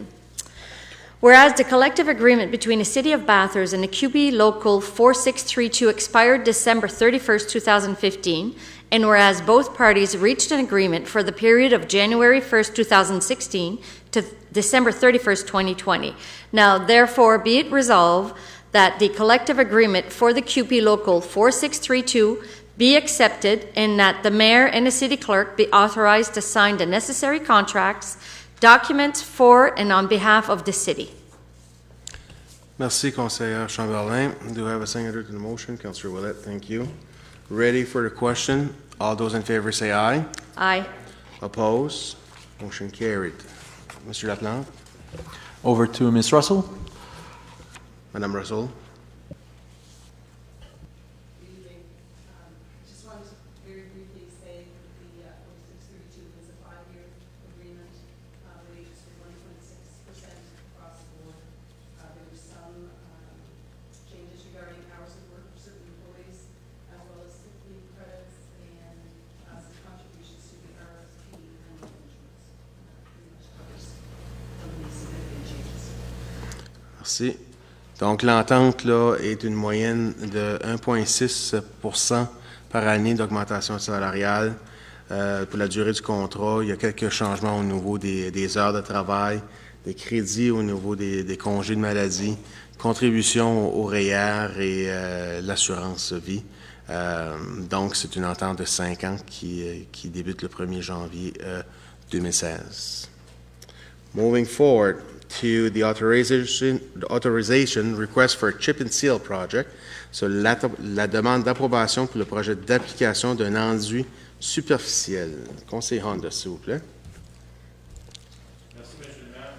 Whereas the collective agreement between the City of Bathurst and the QB Local 4632 expired December 31st, 2015, and whereas both parties reached an agreement for the period of January 1st, 2016 to December 31st, 2020. Now, therefore, be it resolved that the collective agreement for the QP Local 4632 be accepted and that the mayor and the city clerk be authorized to sign the necessary contracts, documents for and on behalf of the city. Merci, Conseillère Chamberlain. Do I have a seconder to the motion? Councillor Willett, thank you. Ready for the question? All those in favor say aye. Aye. Oppose? Motion carried. Mr. Laplante? Over to Ms. Russell. Madame Russell? Just wanted to very briefly say that the 4632 is a 5-year agreement, rates for 1.6% across the board. There were some changes regarding hours of work for certain employees, as well as sick leave credits and some contributions to the RSP and health insurance. Pretty much covers some of these significant changes. Merci. Donc, l'entente là est une moyenne de 1,6 % par année d'augmentation salariale pour la durée du contrat. Il y a quelques changements au niveau des heures de travail, des crédits au niveau des congés de maladie, contributions au REER et l'assurance vie. Donc, c'est une entente de 5 ans qui débute le 1er janvier 2016. Moving forward to the authorization request for a chip and seal project. So, la demande d'approbation pour le projet d'application d'un enduit superficiel. Conseiller Honda, s'il vous plaît. Merci, M. le maire.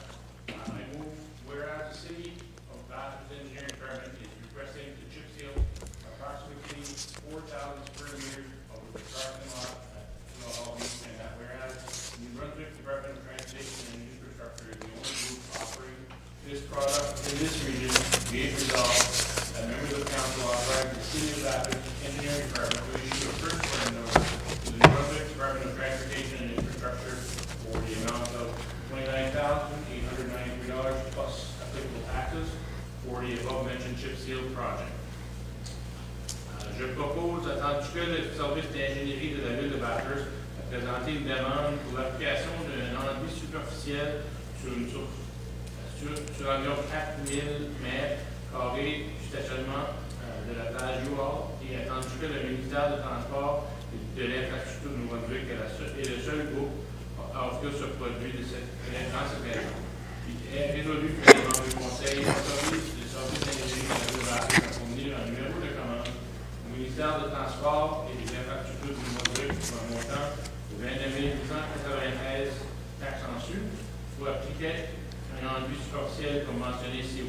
I move whereas the city of Bathurst Engineering Department is requesting to chip seal approximately 4,000 square meters of the parking lot at Hill Hall Beach, and that whereas the New Brunswick Department of Transportation and Infrastructure is the only group offering this product in this region, be it resolved that members of council authorize the city of Bathurst Engineering Department to issue a purchase order notice to the New Brunswick Department of Transportation and Infrastructure for the amount of $29,893 plus applicable taxes for the above-mentioned chip seal project. Je propose, attendu que le service d'ingénierie de la ville de Bathurst a présenté une demande pour l'application d'un enduit superficiel sur environ 4 000 mètres carrés du stationnement de la plage U-Hall, et attendu que le ministère du Transport et de l'Infrastructure de Nouveau-Brunswick est le seul groupe à offrir ce produit dans cette région. Il est résolu que les membres du Conseil autorisent le service d'ingénierie de la ville de Bathurst à fournir un numéro de commande au ministère du Transport et des Infrastructures du Nouveau-Brunswick pour un montant de 29 193 taxes en su pour appliquer un enduit superficiel comme mentionné ci-haut.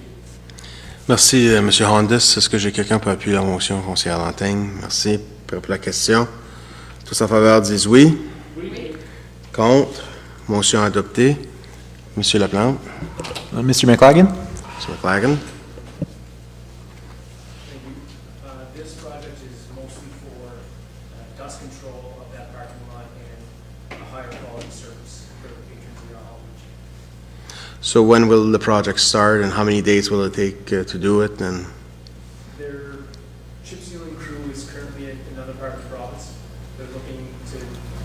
Merci, M. Hondas. Est-ce que j'ai quelqu'un pour appuyer la motion, conseiller Lantaigne? Merci. Pour la question. Tous en faveur disent oui. Oui. Contre. Motion adoptée. Monsieur Laplante. Mr. McLagan? Mr. McLagan. This project is mostly for dust control of that parking lot and a higher quality service for the patrons of your hall. So when will the project start and how many days will it take to do it? And Their chip sealing crew is currently in another part of the province. They're looking to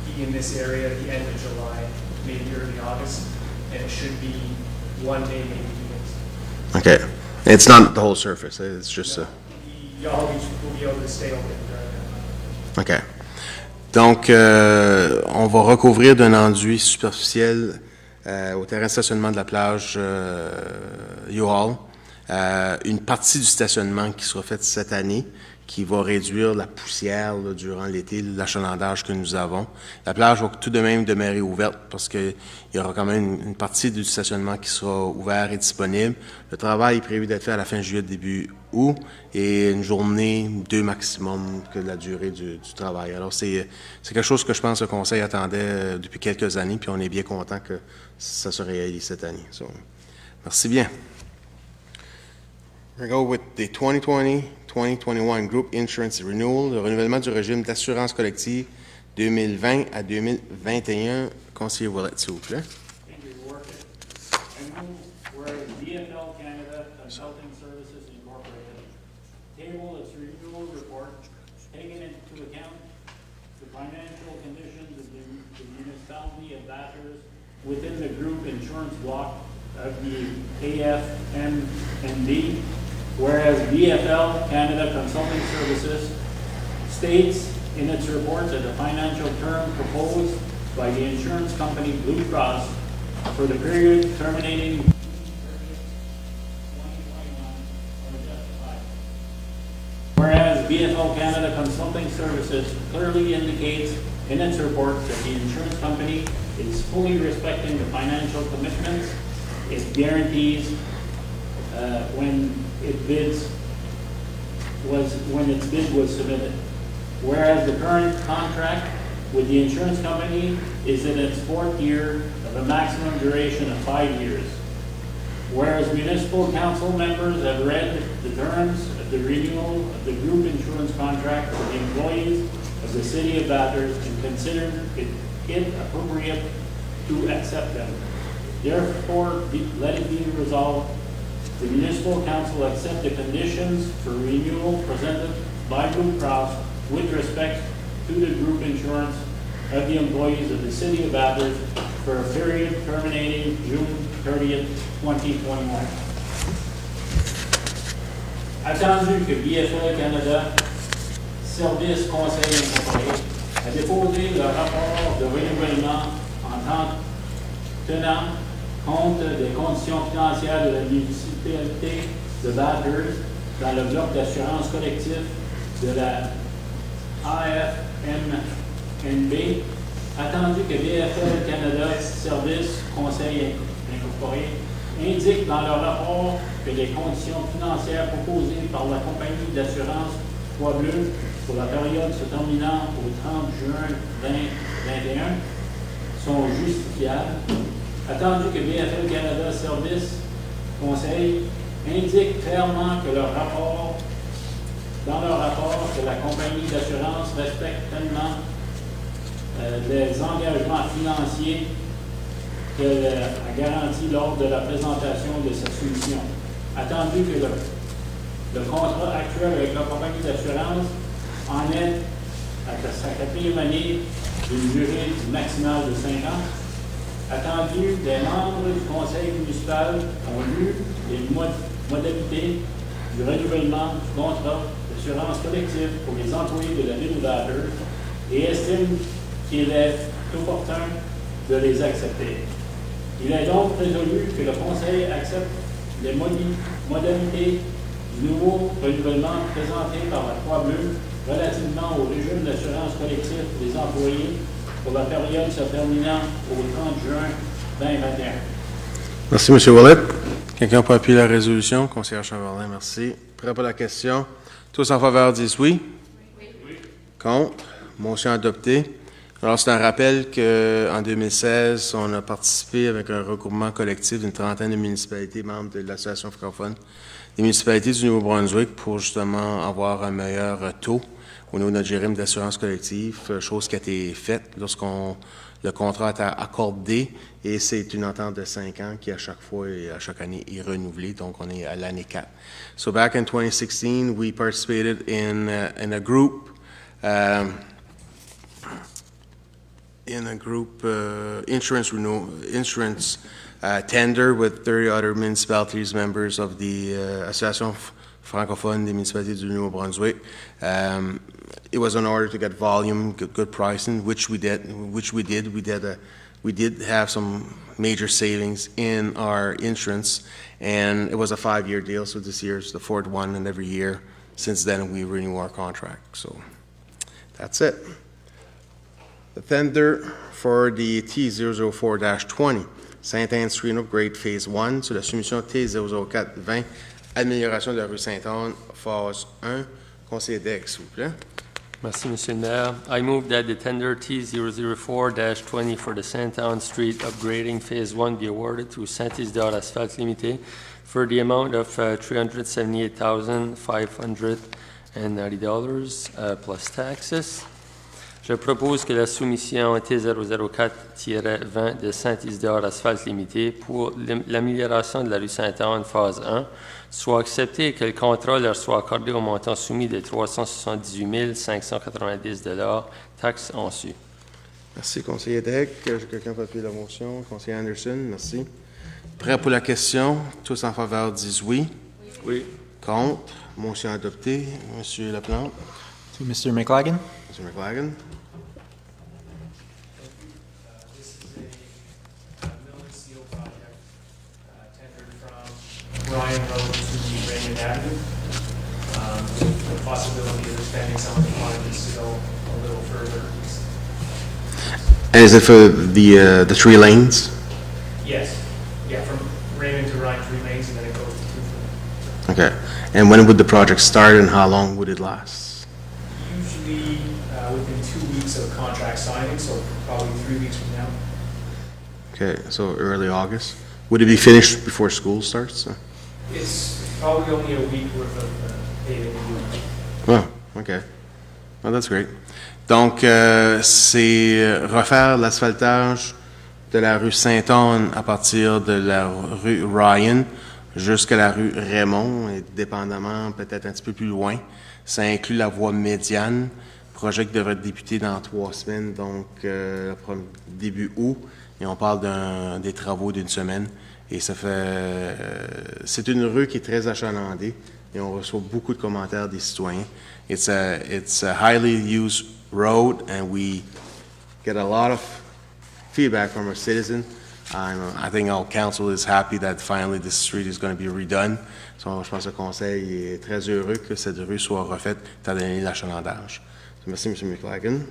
be in this area at the end of July, maybe early August, and it should be 1 day, maybe 2 days. okay. It's not the whole surface. It's just The Hall Beach will be able to stay open during that time. OK. Donc, on va recouvrir d'un enduit superficiel au terrain de stationnement de la plage U-Hall une partie du stationnement qui sera faite cette année, qui va réduire la poussière là, durant l'été, l'achalandage que nous avons. La plage va tout de même demeurer ouverte parce qu'il y aura quand même une partie du stationnement qui sera ouvert et disponible. Le travail est prévu d'être fait à la fin juillet, début août, et une journée, 2 maximum que la durée du travail. Alors, c'est quelque chose que je pense que le Conseil attendait depuis quelques années, puis on est bien content que ça se réalise cette année. So, merci bien. We're going to go with the 2020-2021 Group Insurance Renewal, le renouvellement du régime d'assurance collective 2020 à 2021. Conseiller Ouellette, s'il vous plaît. Thank you, Your Worship. I move whereas DFL Canada Consulting Services Incorporated table its renewal report, taking into account the financial conditions of the municipality of Bathurst within the group insurance block of the AFMND, whereas DFL Canada Consulting Services states in its report that the financial term proposed by the insurance company Blue Cross for the period terminating 2021 are justified. Whereas BFL Canada Consulting Services clearly indicates in its report that the insurance company is fully respecting the financial commitments it guarantees when its bid was submitted. Whereas the current contract with the insurance company is in its 4th year of a maximum duration of 5 years. Whereas municipal council members have read the terms of the renewal of the group insurance contract for the employees of the city of Bathurst and considered it appropriate to accept them. Therefore, let it be resolved the municipal council accept the conditions for renewal presented by Blue Cross with respect to the group insurance of the employees of the city of Bathurst for a period terminating June 30th, 2021. Attendu que BFL Canada, Service Conseil Incorporé, a déposé le rapport de renouvellement tenant compte des conditions financières de la municipalité de Bathurst dans le bloc d'assurance collective de la AFMNB, attendu que BFL Canada Service Conseil Incorporé indique dans leur rapport que les conditions financières proposées par la compagnie d'assurance Poids Bleu pour la période se terminant au 30 juin 2021 sont justifiables, attendu que BFL Canada Service Conseil indique clairement que dans leur rapport que la compagnie d'assurance respecte pleinement les engagements financiers qu'elle a garantis lors de la présentation de sa soumission. Attendu que le contrat actuel avec la compagnie d'assurance en est à sa 4e année d'une durée maximale de 5 ans. Attendu, des membres du conseil municipal ont lu les modalités du renouvellement du contrat d'assurance collective pour les employés de la ville de Bathurst et estiment qu'il est opportun de les accepter. Il est donc résolu que le conseil accepte les modalités du nouveau renouvellement présenté par la Croix-Bleue relativement au régime d'assurance collective pour les employés pour la période se terminant au 30 juin 2021. Merci, M. Ouellet. Quelqu'un peut appuyer la résolution? Conseiller Chamberlain, merci. Prêt pour la question? Tous en faveur disent oui? Oui. Contre? Motion adoptée. Alors, c'est un rappel qu'en 2016, on a participé avec un regroupement collectif d'une trentaine de municipalités membres de l'Association francophone des municipalités du Nouveau-Brunswick pour justement avoir un meilleur taux au niveau de notre régime d'assurance collective, chose qui a été faite lorsqu'on le contrat est accordé et c'est une entente de 5 ans qui à chaque fois et à chaque année est renouvelée, donc on est à l'année 4. So back in 2016, we participated in a group insurance tender with 30 other municipalities, members of the Association francophone des municipalités du Nouveau-Brunswick. It was in order to get volume, good pricing, which we did. We did have some major savings in our insurance, and it was a 5-year deal. So this year's the 4th one, and every year since then we renew our contract. So that's it. The tender for the T004-20 Sainte-Anne Street Upgrade Phase 1 sur la soumission T004-20 amélioration de la rue Sainte-Anne, phase 1. Conseiller Daigle, s'il vous plaît. Merci, Monsieur le Maire. I move that the tender T004-20 for the Sainte-Anne Street upgrading Phase 1 be awarded to Saint-Isidore Asphalt Limited for the amount of $378,590 plus taxes. Je propose que la soumission T004-20 de Saint-Isidore Asphalt Limité pour l'amélioration de la rue Sainte-Anne, phase 1, soit acceptée et que le contrat leur soit accordé au montant soumis de $378 590, taxes en su. Merci, conseiller Daigle. Quelqu'un peut appuyer la motion? Conseiller Anderson, merci. Prêt pour la question? Tous en faveur disent oui. Oui. Contre? Motion adoptée. Monsieur Laplante. To Mr. McLagan. Mr. McLagan. This is a mill and seal project tendered from Ryan Road to Raymond Avenue. The possibility of extending some of the projects to go a little further. And is it for the 3 lanes? Yes, yeah, from Raymond to Ryan, 3 lanes, and then it goes to 2. Okay. And when would the project start and how long would it last? Usually within 2 weeks of contract signing, so probably 3 weeks from now. Okay, so early August. Would it be finished before school starts? It's probably only a week worth of paving. Oh, okay. Well, that's great. Donc, c'est refaire l'asphaltage de la rue Sainte-Anne à partir de la rue Ryan jusqu'à la rue Raymond, et dépendamment peut-être un petit peu plus loin. Ça inclut la voie médiane, projet qui devrait être débuté dans 3 semaines, donc début août, et on parle des travaux d'une semaine. Et ça fait... c'est une rue qui est très achalandée, et on reçoit beaucoup de commentaires des citoyens. It's a highly used road, and we get a lot of feedback from our citizens. I think our council is happy that finally this street is going to be redone. So, je pense que le conseil est très heureux que cette rue soit refaite étant donné l'achalandage. So, merci, M. McLagan.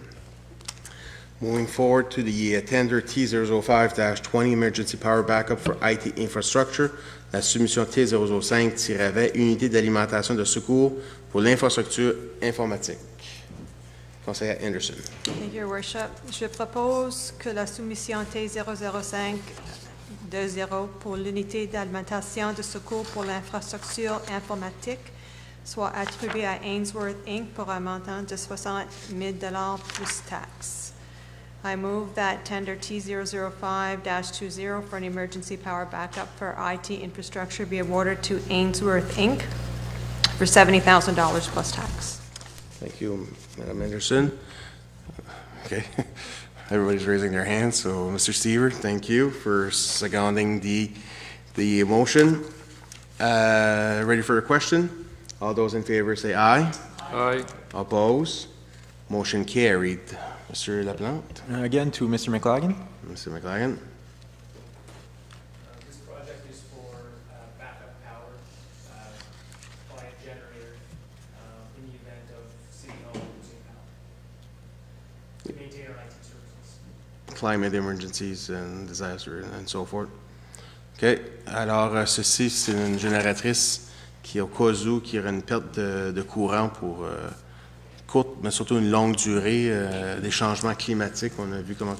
Moving forward to the tender T005-20 Emergency Power Backup for IT Infrastructure, la soumission T005-20 Unité d'alimentation de secours pour l'infrastructure informatique. Conseiller Anderson. Thank you, Your Worship. Je propose que la soumission T005-20 pour l'unité d'alimentation de secours pour l'infrastructure informatique soit attribuée à Ainsworth Inc. pour un montant de 60 000 plus taxes. I move that tender T005-20 for an emergency power backup for IT infrastructure be awarded to Ainsworth Inc. for $70,000 plus tax. Thank you, Madam Anderson. Okay, everybody's raising their hands, so Mr. Seaver, thank you for seconding the motion. Ready for a question? All those in favor say aye. Aye. Oppose? Motion carried. Mr. LaPlante? Again, to Mr. McLagan. Mr. McLagan? This project is for backup power, by a generator, in the event of City Hall losing power, to maintain our IT services. Climate emergencies and disaster and so forth. OK. Alors, ceci, c'est une génératrice qui, au cas où, qui aurait une perte de courant pour courte, mais surtout une longue durée, des changements climatiques. On a vu comment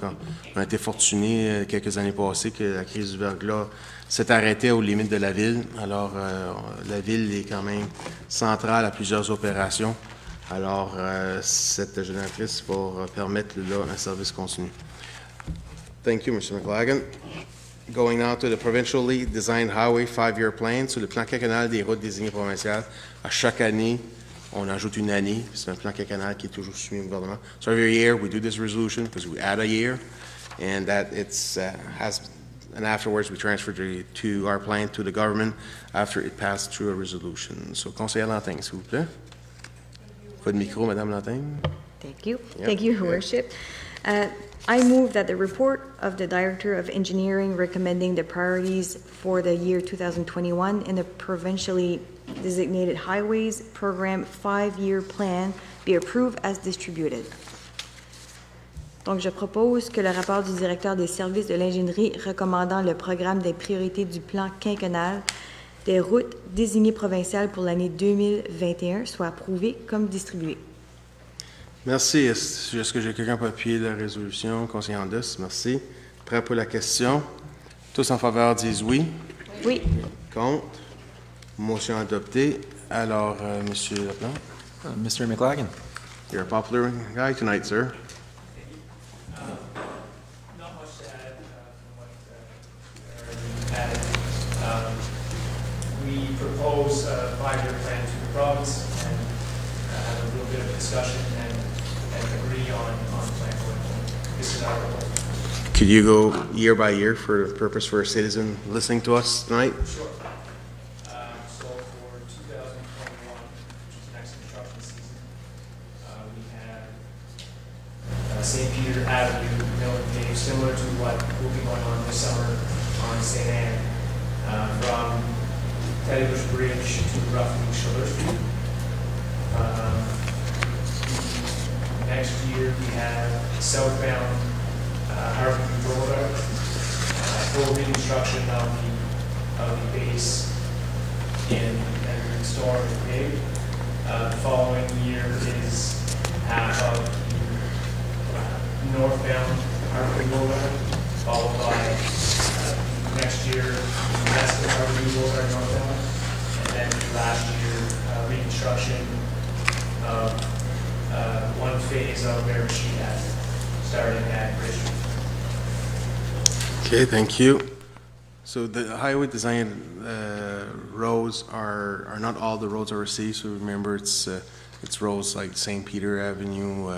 on a été fortunés quelques années passées que la crise du verglas s'est arrêtée aux limites de la ville. Alors, la ville est quand même centrale à plusieurs opérations. Alors, cette génératrice va permettre là un service continu. Thank you, Mr. McLagan. Going now to the provincially designed highway 5-year plan. Sur le plan quinquennal des routes désignées provinciales, à chaque année, on ajoute une année. C'est un plan quinquennal qui est toujours soumis au gouvernement. So every year, we do this resolution because we add a year, and that and afterwards we transfer to our plan to the government after it passed through a resolution. So, Conseiller Lantin, s'il vous plaît. Pas de micro, Madame Lantin. Thank you. Yep. Thank you, Your Worship. I move that the report of the Director of Engineering recommending the priorities for the year 2021 in the provincially designated highways program 5-year plan be approved as distributed. Donc, je propose que le rapport du directeur des services de l'ingénierie recommandant le programme des priorités du plan quinquennal des routes désignées provinciales pour l'année 2021 soit approuvé comme distribué. Merci. Est-ce que j'ai quelqu'un pour appuyer la résolution? Conseiller Andes, merci. Prêt pour la question? Tous en faveur disent oui. Oui. Contre? Motion adoptée. Alors, Monsieur Laplante? Mr. McLagan. You're a popular guy tonight, sir. Not much to add from what Aaron added. We propose a 5-year plan to the province and have a little bit of discussion and agree on the plan going forward. This is our proposal. Could you go year by year for the purpose for a citizen listening to us tonight? Sure. So for 2021, which is the next construction season, we have St. Peter Avenue, mill and pave, similar to what will be going on this summer on St. Anne, from Teddy Bush Bridge to roughly Schiller Street. Next year, we have southbound Harvey Boulevard, full reconstruction of the base and restoring the paved. The following year is half of northbound Harvey Boulevard, followed by next year west of Harvey Boulevard northbound, and then last year reconstruction of one phase of Bear Sheet Avenue, starting at Bridge Street. Okay, thank you. So the highway design roads are not all the roads overseas. So remember, it's roads like St. Peter Avenue,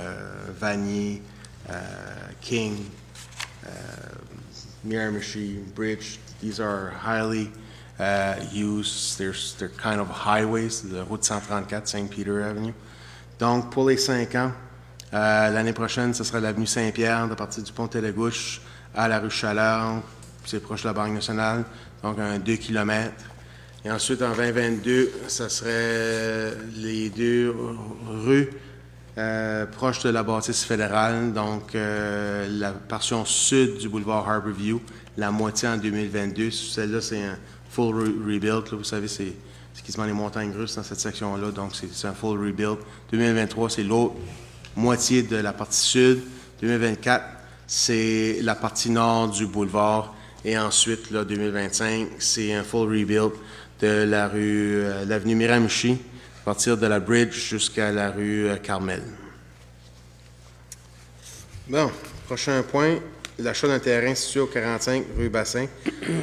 Vanier, King, Miramichi Bridge. These are highly used. They're kind of highways. The route 134, St. Peter Avenue. Donc pour les 5 ans, l'année prochaine, ce sera l'avenue Saint-Pierre, de partir du pont Télégouche à la rue Chaleur. C'est proche de la Banque nationale, donc un 2 km. Et ensuite, en 2022, ça serait les 2 rues proches de la bâtisse fédérale, donc la portion sud du boulevard Harborview, la moitié en 2022. Celle-là, c'est un full rebuild. Là, vous savez, c'est quasiment les montagnes russes dans cette section-là, donc c'est un full rebuild. 2023, c'est l'autre moitié de la partie sud. 2024, c'est la partie nord du boulevard. Et ensuite, là, 2025, c'est un full rebuild de la rue, l'avenue Miramichi, à partir de la Bridge jusqu'à la rue Carmel. Bon, prochain point, l'achat d'un terrain situé au 45 rue Bassin,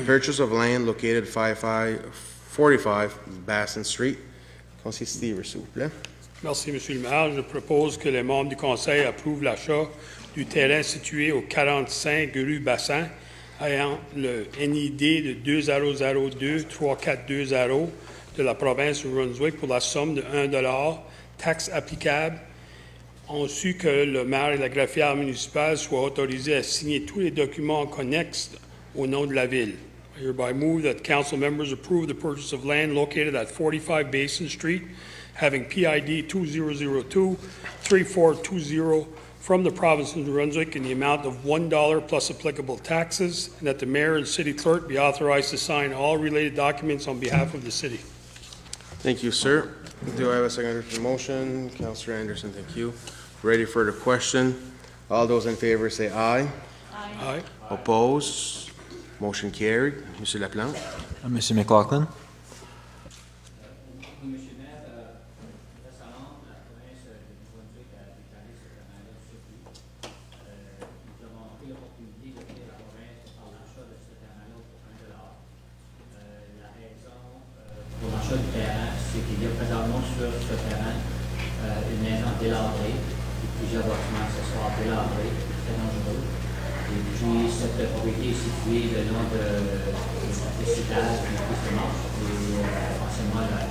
purchase of land located 45 Bassin Street. Conseiller Stevens, s'il vous plaît. Merci, M. le maire. Je propose que les membres du conseil approuvent l'achat du terrain situé au 45 rue Bassin, ayant le NID de 2002-3420 de la province du Brunswick pour la somme de 1 $, taxe applicable, ont su que le maire et la greffière municipale soient autorisés à signer tous les documents connexes au nom de la ville. I hereby move that council members approve the purchase of land located at 45 Basin Street, having PID 2002-3420 from the province of New Brunswick in the amount of $1 plus applicable taxes, and that the mayor and city clerk be authorized to sign all related documents on behalf of the city. Thank you, sir. Do I have a second for the motion? Councillor Anderson, thank you. Ready for the question? All those in favor say aye. Aye. Opposed? Motion carried. Monsieur Laplante. Monsieur McLaughlin. Oui, M. le maire, récemment, la province de Nouveau-Brunswick a déclaré ce terrain-là surtout. Nous avons pris l'opportunité d'offrir la province par l'achat de ce terrain-là pour 1 $. La raison pour l'achat du terrain, c'est qu'il y a présentement sur ce terrain une maison délabrée, et plusieurs bâtiments accessoires délabrés, très dangereux. Et puis, cette propriété est située le long de citage du Christ-Marche et forcément la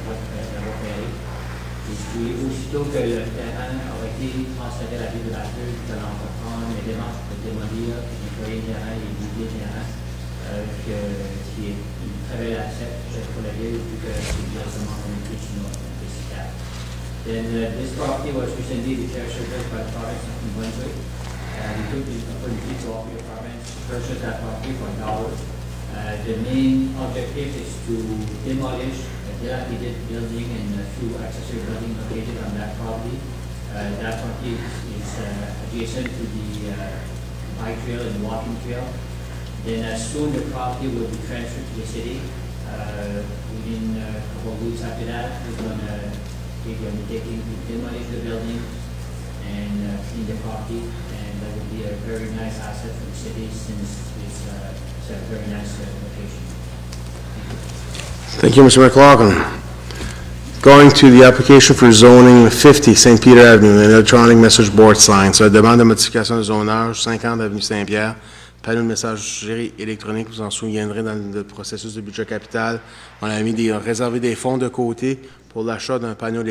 voie ferrée. Et puis, aussitôt que le terrain aurait été transféré à la ville de Bathurst, nous allons entreprendre les démarches pour démolir, nettoyer le terrain et vider le terrain, qui est une très belle asset pour la ville, vu que c'est directement connecté sur notre citage. Then this property was recently declared surplus by the province of New Brunswick. We took the opportunity to offer the province to purchase that property for $1. The main objective is to demolish a dilapidated building and a few accessory buildings located on that property. That property is adjacent to the bike trail and walking trail. Then as soon the property will be transferred to the city, within a couple of weeks after that, we're going to demolish the building and clean the property. That would be a very nice asset for the city since it's a very nice location. Thank you, Mr. McLaughlin. Going to the application for zoning 50 St. Peter Avenue, an electronic message board sign. So, la demande de modification de zonage, 50 avenue Saint-Pierre, panneau de messagerie électronique, vous en souviendrez dans le processus de budget capital. On a réservé des fonds de côté pour l'achat d'un panneau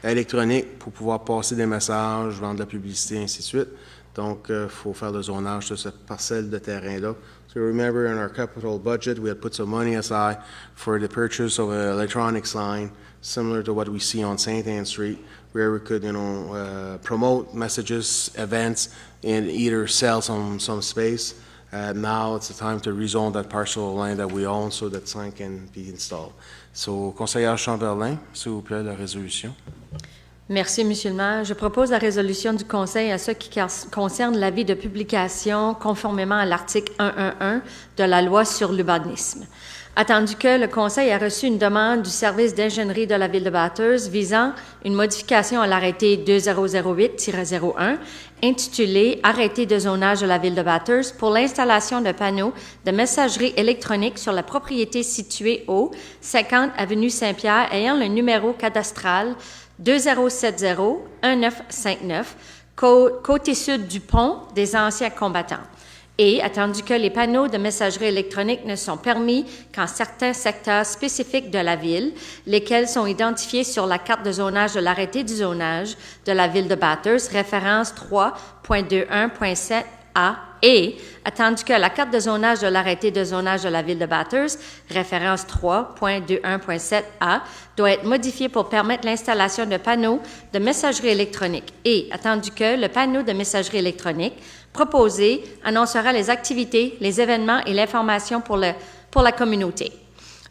électronique pour pouvoir passer des messages, vendre de la publicité, ainsi de suite. Donc, il faut faire le zonage de cette parcelle de terrain-là. So remember, in our capital budget, we had put some money aside for the purchase of an electronic sign, similar to what we see on St. Anne Street, where we could, promote messages, events, and either sell some space. Now it's the time to rezone that parcel of land that we own so that sign can be installed. So, conseillère Chamberlain, s'il vous plaît, la résolution. Merci, Monsieur le maire. Je propose la résolution du Conseil à ce qui concerne l'avis de publication conformément à l'article 111 de la loi sur l'urbanisme. Attendu que le Conseil a reçu une demande du service d'ingénierie de la Ville de Bathurst visant une modification à l'arrêté 2008-01 intitulé « Arrêté de zonage de la Ville de Bathurst pour l'installation de panneaux de messagerie électronique sur la propriété située au 50 avenue Saint-Pierre ayant le numéro cadastral 2070-1959, côté sud du pont des anciens combattants. » Et, attendu que les panneaux de messagerie électronique ne sont permis qu'en certains secteurs spécifiques de la ville, lesquels sont identifiés sur la carte de zonage de l'arrêté du zonage de la ville de Bathurst, référence 3.21.7a, et, attendu que la carte de zonage de l'arrêté de zonage de la ville de Bathurst, référence 3.21.7a, doit être modifiée pour permettre l'installation de panneaux de messagerie électronique. Et, attendu que le panneau de messagerie électronique proposé annoncera les activités, les événements et l'information pour la communauté.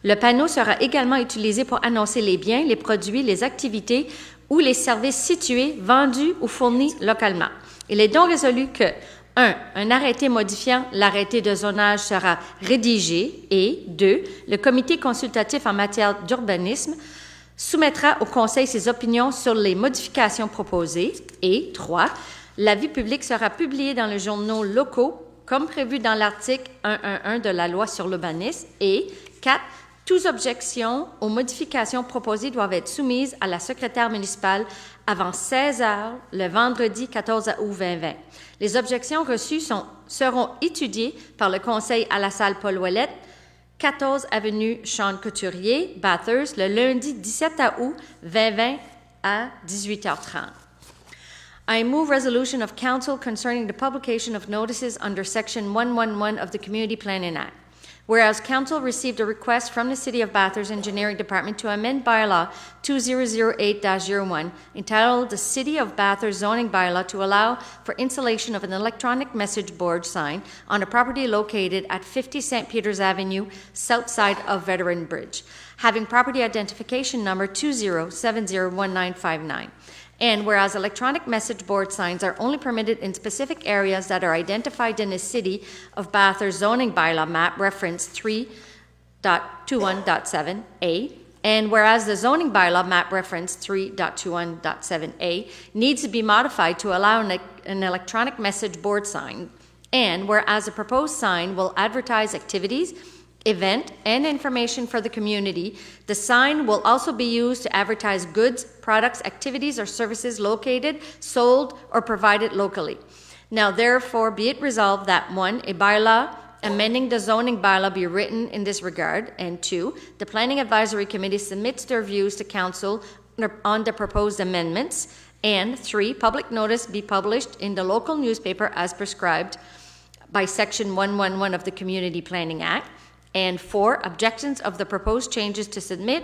Le panneau sera également utilisé pour annoncer les biens, les produits, les activités ou les services situés, vendus ou fournis localement. Il est donc résolu que 1. Un arrêté modifiant l'arrêté de zonage sera rédigé et 2. Le comité consultatif en matière d'urbanisme soumettra au Conseil ses opinions sur les modifications proposées et 3. L'avis public sera publié dans les journaux locaux, comme prévu dans l'article 111 de la loi sur l'urbanisme. Et 4. Toutes objections aux modifications proposées doivent être soumises à la secrétaire municipale avant 16 heures le vendredi 14 août 2020. Les objections reçues seront étudiées par le Conseil à la salle Paul Ouellette, 14 avenue Sean Couturier, Bathurst, le lundi 17 août 2020 à 18h30. I move resolution of council concerning the publication of notices under Section 111 of the Community Planning Act. Whereas council received a request from the City of Bathurst Engineering Department to amend bylaw 2008-01 entitled the City of Bathurst Zoning Bylaw to allow for installation of an electronic message board sign on a property located at 50 St. Peters Avenue, south side of Veteran Bridge, having property identification number 20701959. And whereas electronic message board signs are only permitted in specific areas that are identified in the City of Bathurst zoning bylaw map reference 3.21.7a, and whereas the zoning bylaw map reference 3.21.7a needs to be modified to allow an electronic message board sign, and whereas a proposed sign will advertise activities, event, and information for the community, the sign will also be used to advertise goods, products, activities, or services located, sold, or provided locally. Now, therefore, be it resolved that 1. A bylaw amending the zoning bylaw be written in this regard, and 2. The Planning Advisory Committee submits their views to Council on the proposed amendments, and 3. Public notice be published in the local newspaper as prescribed by Section 111 of the Community Planning Act, and 4. Objections of the proposed changes to submit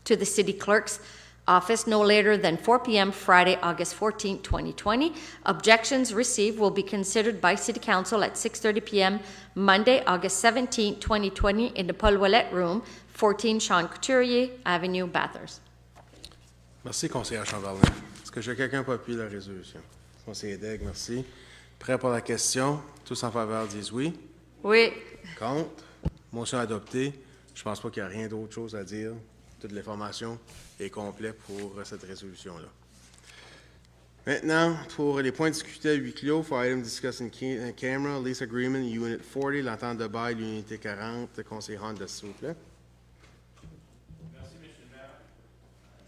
to the City Clerk's office no later than 4 p.m. Friday, August 14, 2020. Objections received will be considered by City Council at 6:30 p.m. Monday, August 17, 2020 in the Paul Ouellette Room, 14 Sean Couturier Avenue, Bathurst. Merci, conseillère Chamberlain. Est-ce que j'ai quelqu'un pour appuyer la résolution? Conseiller Daigle, merci. Prêt pour la question? Tous en faveur disent oui. Oui. Contre? Motion adoptée. Je ne pense pas qu'il y a rien d'autre chose à dire. Toute l'information est complète pour cette résolution-là. Maintenant, pour les points discutés à huis clos, for items discussed in camera, lease agreement, Unit 40, l'entente de bail, l'unité 40, conseiller Honda, s'il vous plaît. Merci, M. le maire.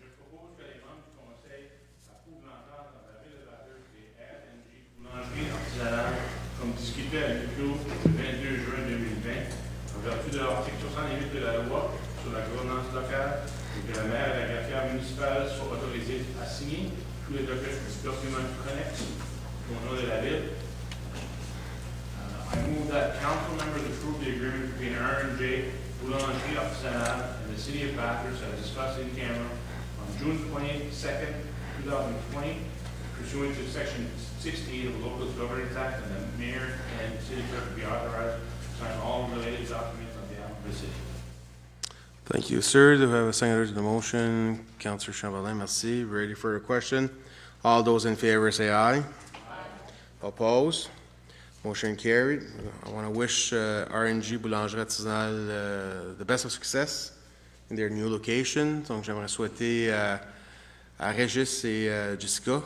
Je propose que les membres du conseil approuvent l'entente entre la ville de Bathurst et R&J Boulangerie artisanale, comme discuté à huis clos le 22 juin 2020, en vertu de l'article 68 de la loi sur la gouvernance locale, et que la maire et la greffière municipale soient autorisés à signer tous les documents connexes au nom de la ville. I move that council members approve the agreement between R&J Boulangerie Artisanale and the City of Bathurst as discussed in camera on June 22nd, 2020, pursuant to Section 68 of the Local Governance Act, and the mayor and city clerk be authorized to sign all related documents on behalf of the city. Thank you, sir. Do we have a seconder to the motion? Councillor Chamberlain, merci. Ready for a question? All those in favor say aye. Aye. Opposed? Motion carried. I want to wish RNG Boulangerie Artisanale the best of success in their new location. Donc, j'aimerais souhaiter à Régis et Jessica,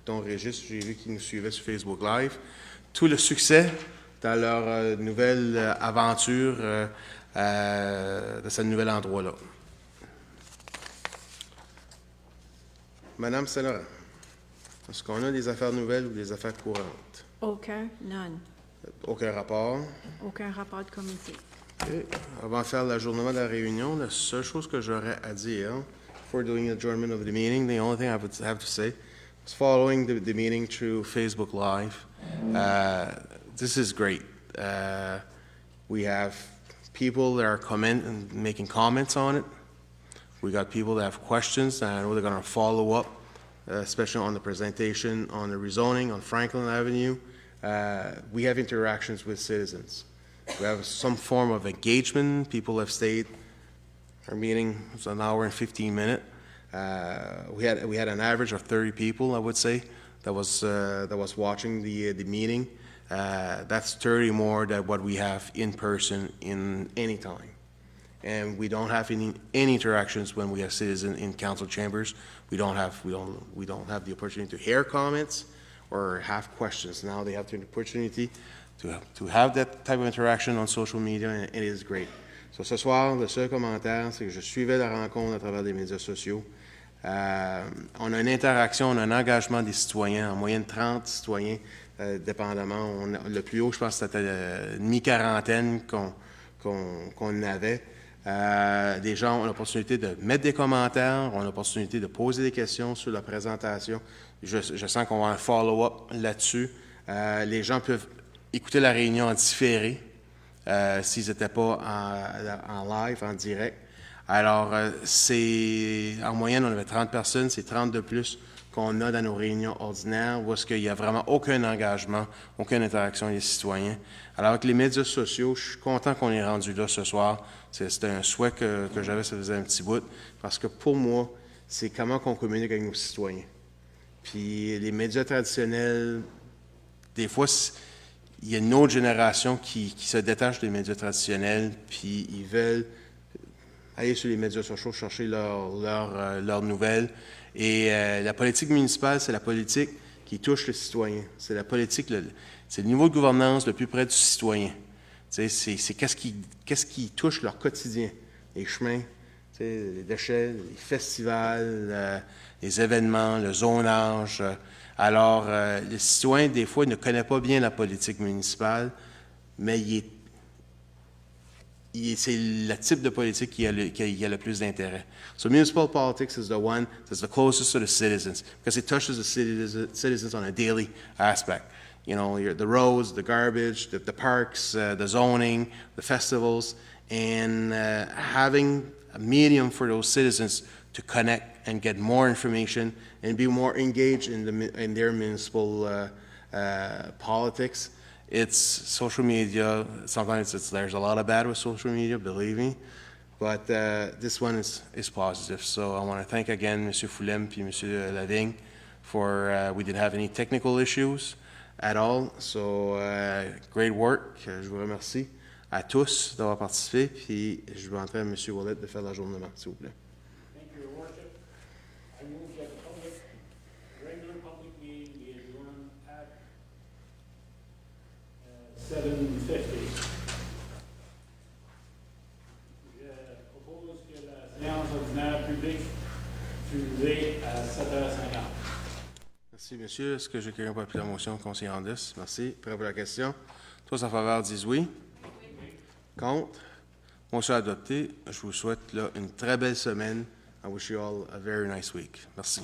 dont Régis, j'ai vu qu'ils nous suivaient sur Facebook Live, tout le succès dans leur nouvelle aventure de ce nouvel endroit-là. Madame Saint-Laurent, est-ce qu'on a des affaires nouvelles ou des affaires courantes? Aucun, none. Aucun rapport. Aucun rapport de comité. Okay. Avant de faire l'ajournement de la réunion, la seule chose que j'aurais à dire, before doing the adjournment of the meeting, the only thing I would have to say is following the meeting through Facebook Live. This is great. We have people that are making comments on it. We got people that have questions, and I know they're going to follow up, especially on the presentation on the rezoning on Franklin Avenue. We have interactions with citizens. We have some form of engagement. People have stayed. Our meeting was an hour and 15 minutes. We had an average of 30 people, I would say, that was watching the meeting. That's 30 more than what we have in person in any time. And we don't have any interactions when we have citizens in council chambers. We don't have the opportunity to hear comments or have questions. Now they have the opportunity to have that type of interaction on social media, and it is great. So, ce soir, le seul commentaire, c'est que je suivais la rencontre à travers les médias sociaux. On a une interaction, on a un engagement des citoyens, en moyenne 30 citoyens, dépendamment. Le plus haut, je pense, c'était une mi-quarantaine qu'on avait. Les gens ont l'opportunité de mettre des commentaires, ont l'opportunité de poser des questions sur la présentation. Je sens qu'on va un follow-up là-dessus. Les gens peuvent écouter la réunion en différé s'ils n'étaient pas en live, en direct. Alors, en moyenne, on avait 30 personnes, c'est 30 de plus qu'on a dans nos réunions ordinaires, où est-ce qu'il n'y a vraiment aucun engagement, aucune interaction avec les citoyens. Alors, avec les médias sociaux, je suis content qu'on est rendu là ce soir. C'était un souhait que j'avais, ça faisait un petit bout, parce que pour moi, c'est comment qu'on communique avec nos citoyens. Puis les médias traditionnels, des fois, il y a une autre génération qui se détache des médias traditionnels, puis ils veulent aller sur les médias sociaux chercher leurs nouvelles. Et la politique municipale, c'est la politique qui touche le citoyen. C'est la politique, c'est le niveau de gouvernance le plus près du citoyen. C'est qu'est-ce qui touche leur quotidien. Les chemins, les déchets, les festivals, les événements, le zonage. Alors, le citoyen, des fois, ne connaît pas bien la politique municipale, mais c'est le type de politique qui a le plus d'intérêt. So municipal politics is the one that's the closest to the citizens because it touches the citizens on a daily aspect. You know, the roads, the garbage, the parks, the zoning, the festivals, and having a medium for those citizens to connect and get more information and be more engaged in their municipal politics. It's social media. Sometimes there's a lot of bad with social media, believe me. But this one is positive. So I want to thank again M. Foulem and M. Lavigne for we didn't have any technical issues at all. So great work. Je vous remercie à tous d'avoir participé. Puis je vais entrer à M. Wallet de faire l'ajournement, s'il vous plaît. Thank you, Your Worship. I move that the regular public meeting be adjourned at 7:50. Je propose que la séance ordinaire publique fût levée à 7h50. Merci, monsieur. Est-ce que j'ai quelqu'un pour appuyer la motion, conseiller Andis? Merci. Prêt pour la question? Tous en faveur disent oui. Contre? Motion adoptée. Je vous souhaite là, une très belle semaine. I wish you all a very nice week. Merci.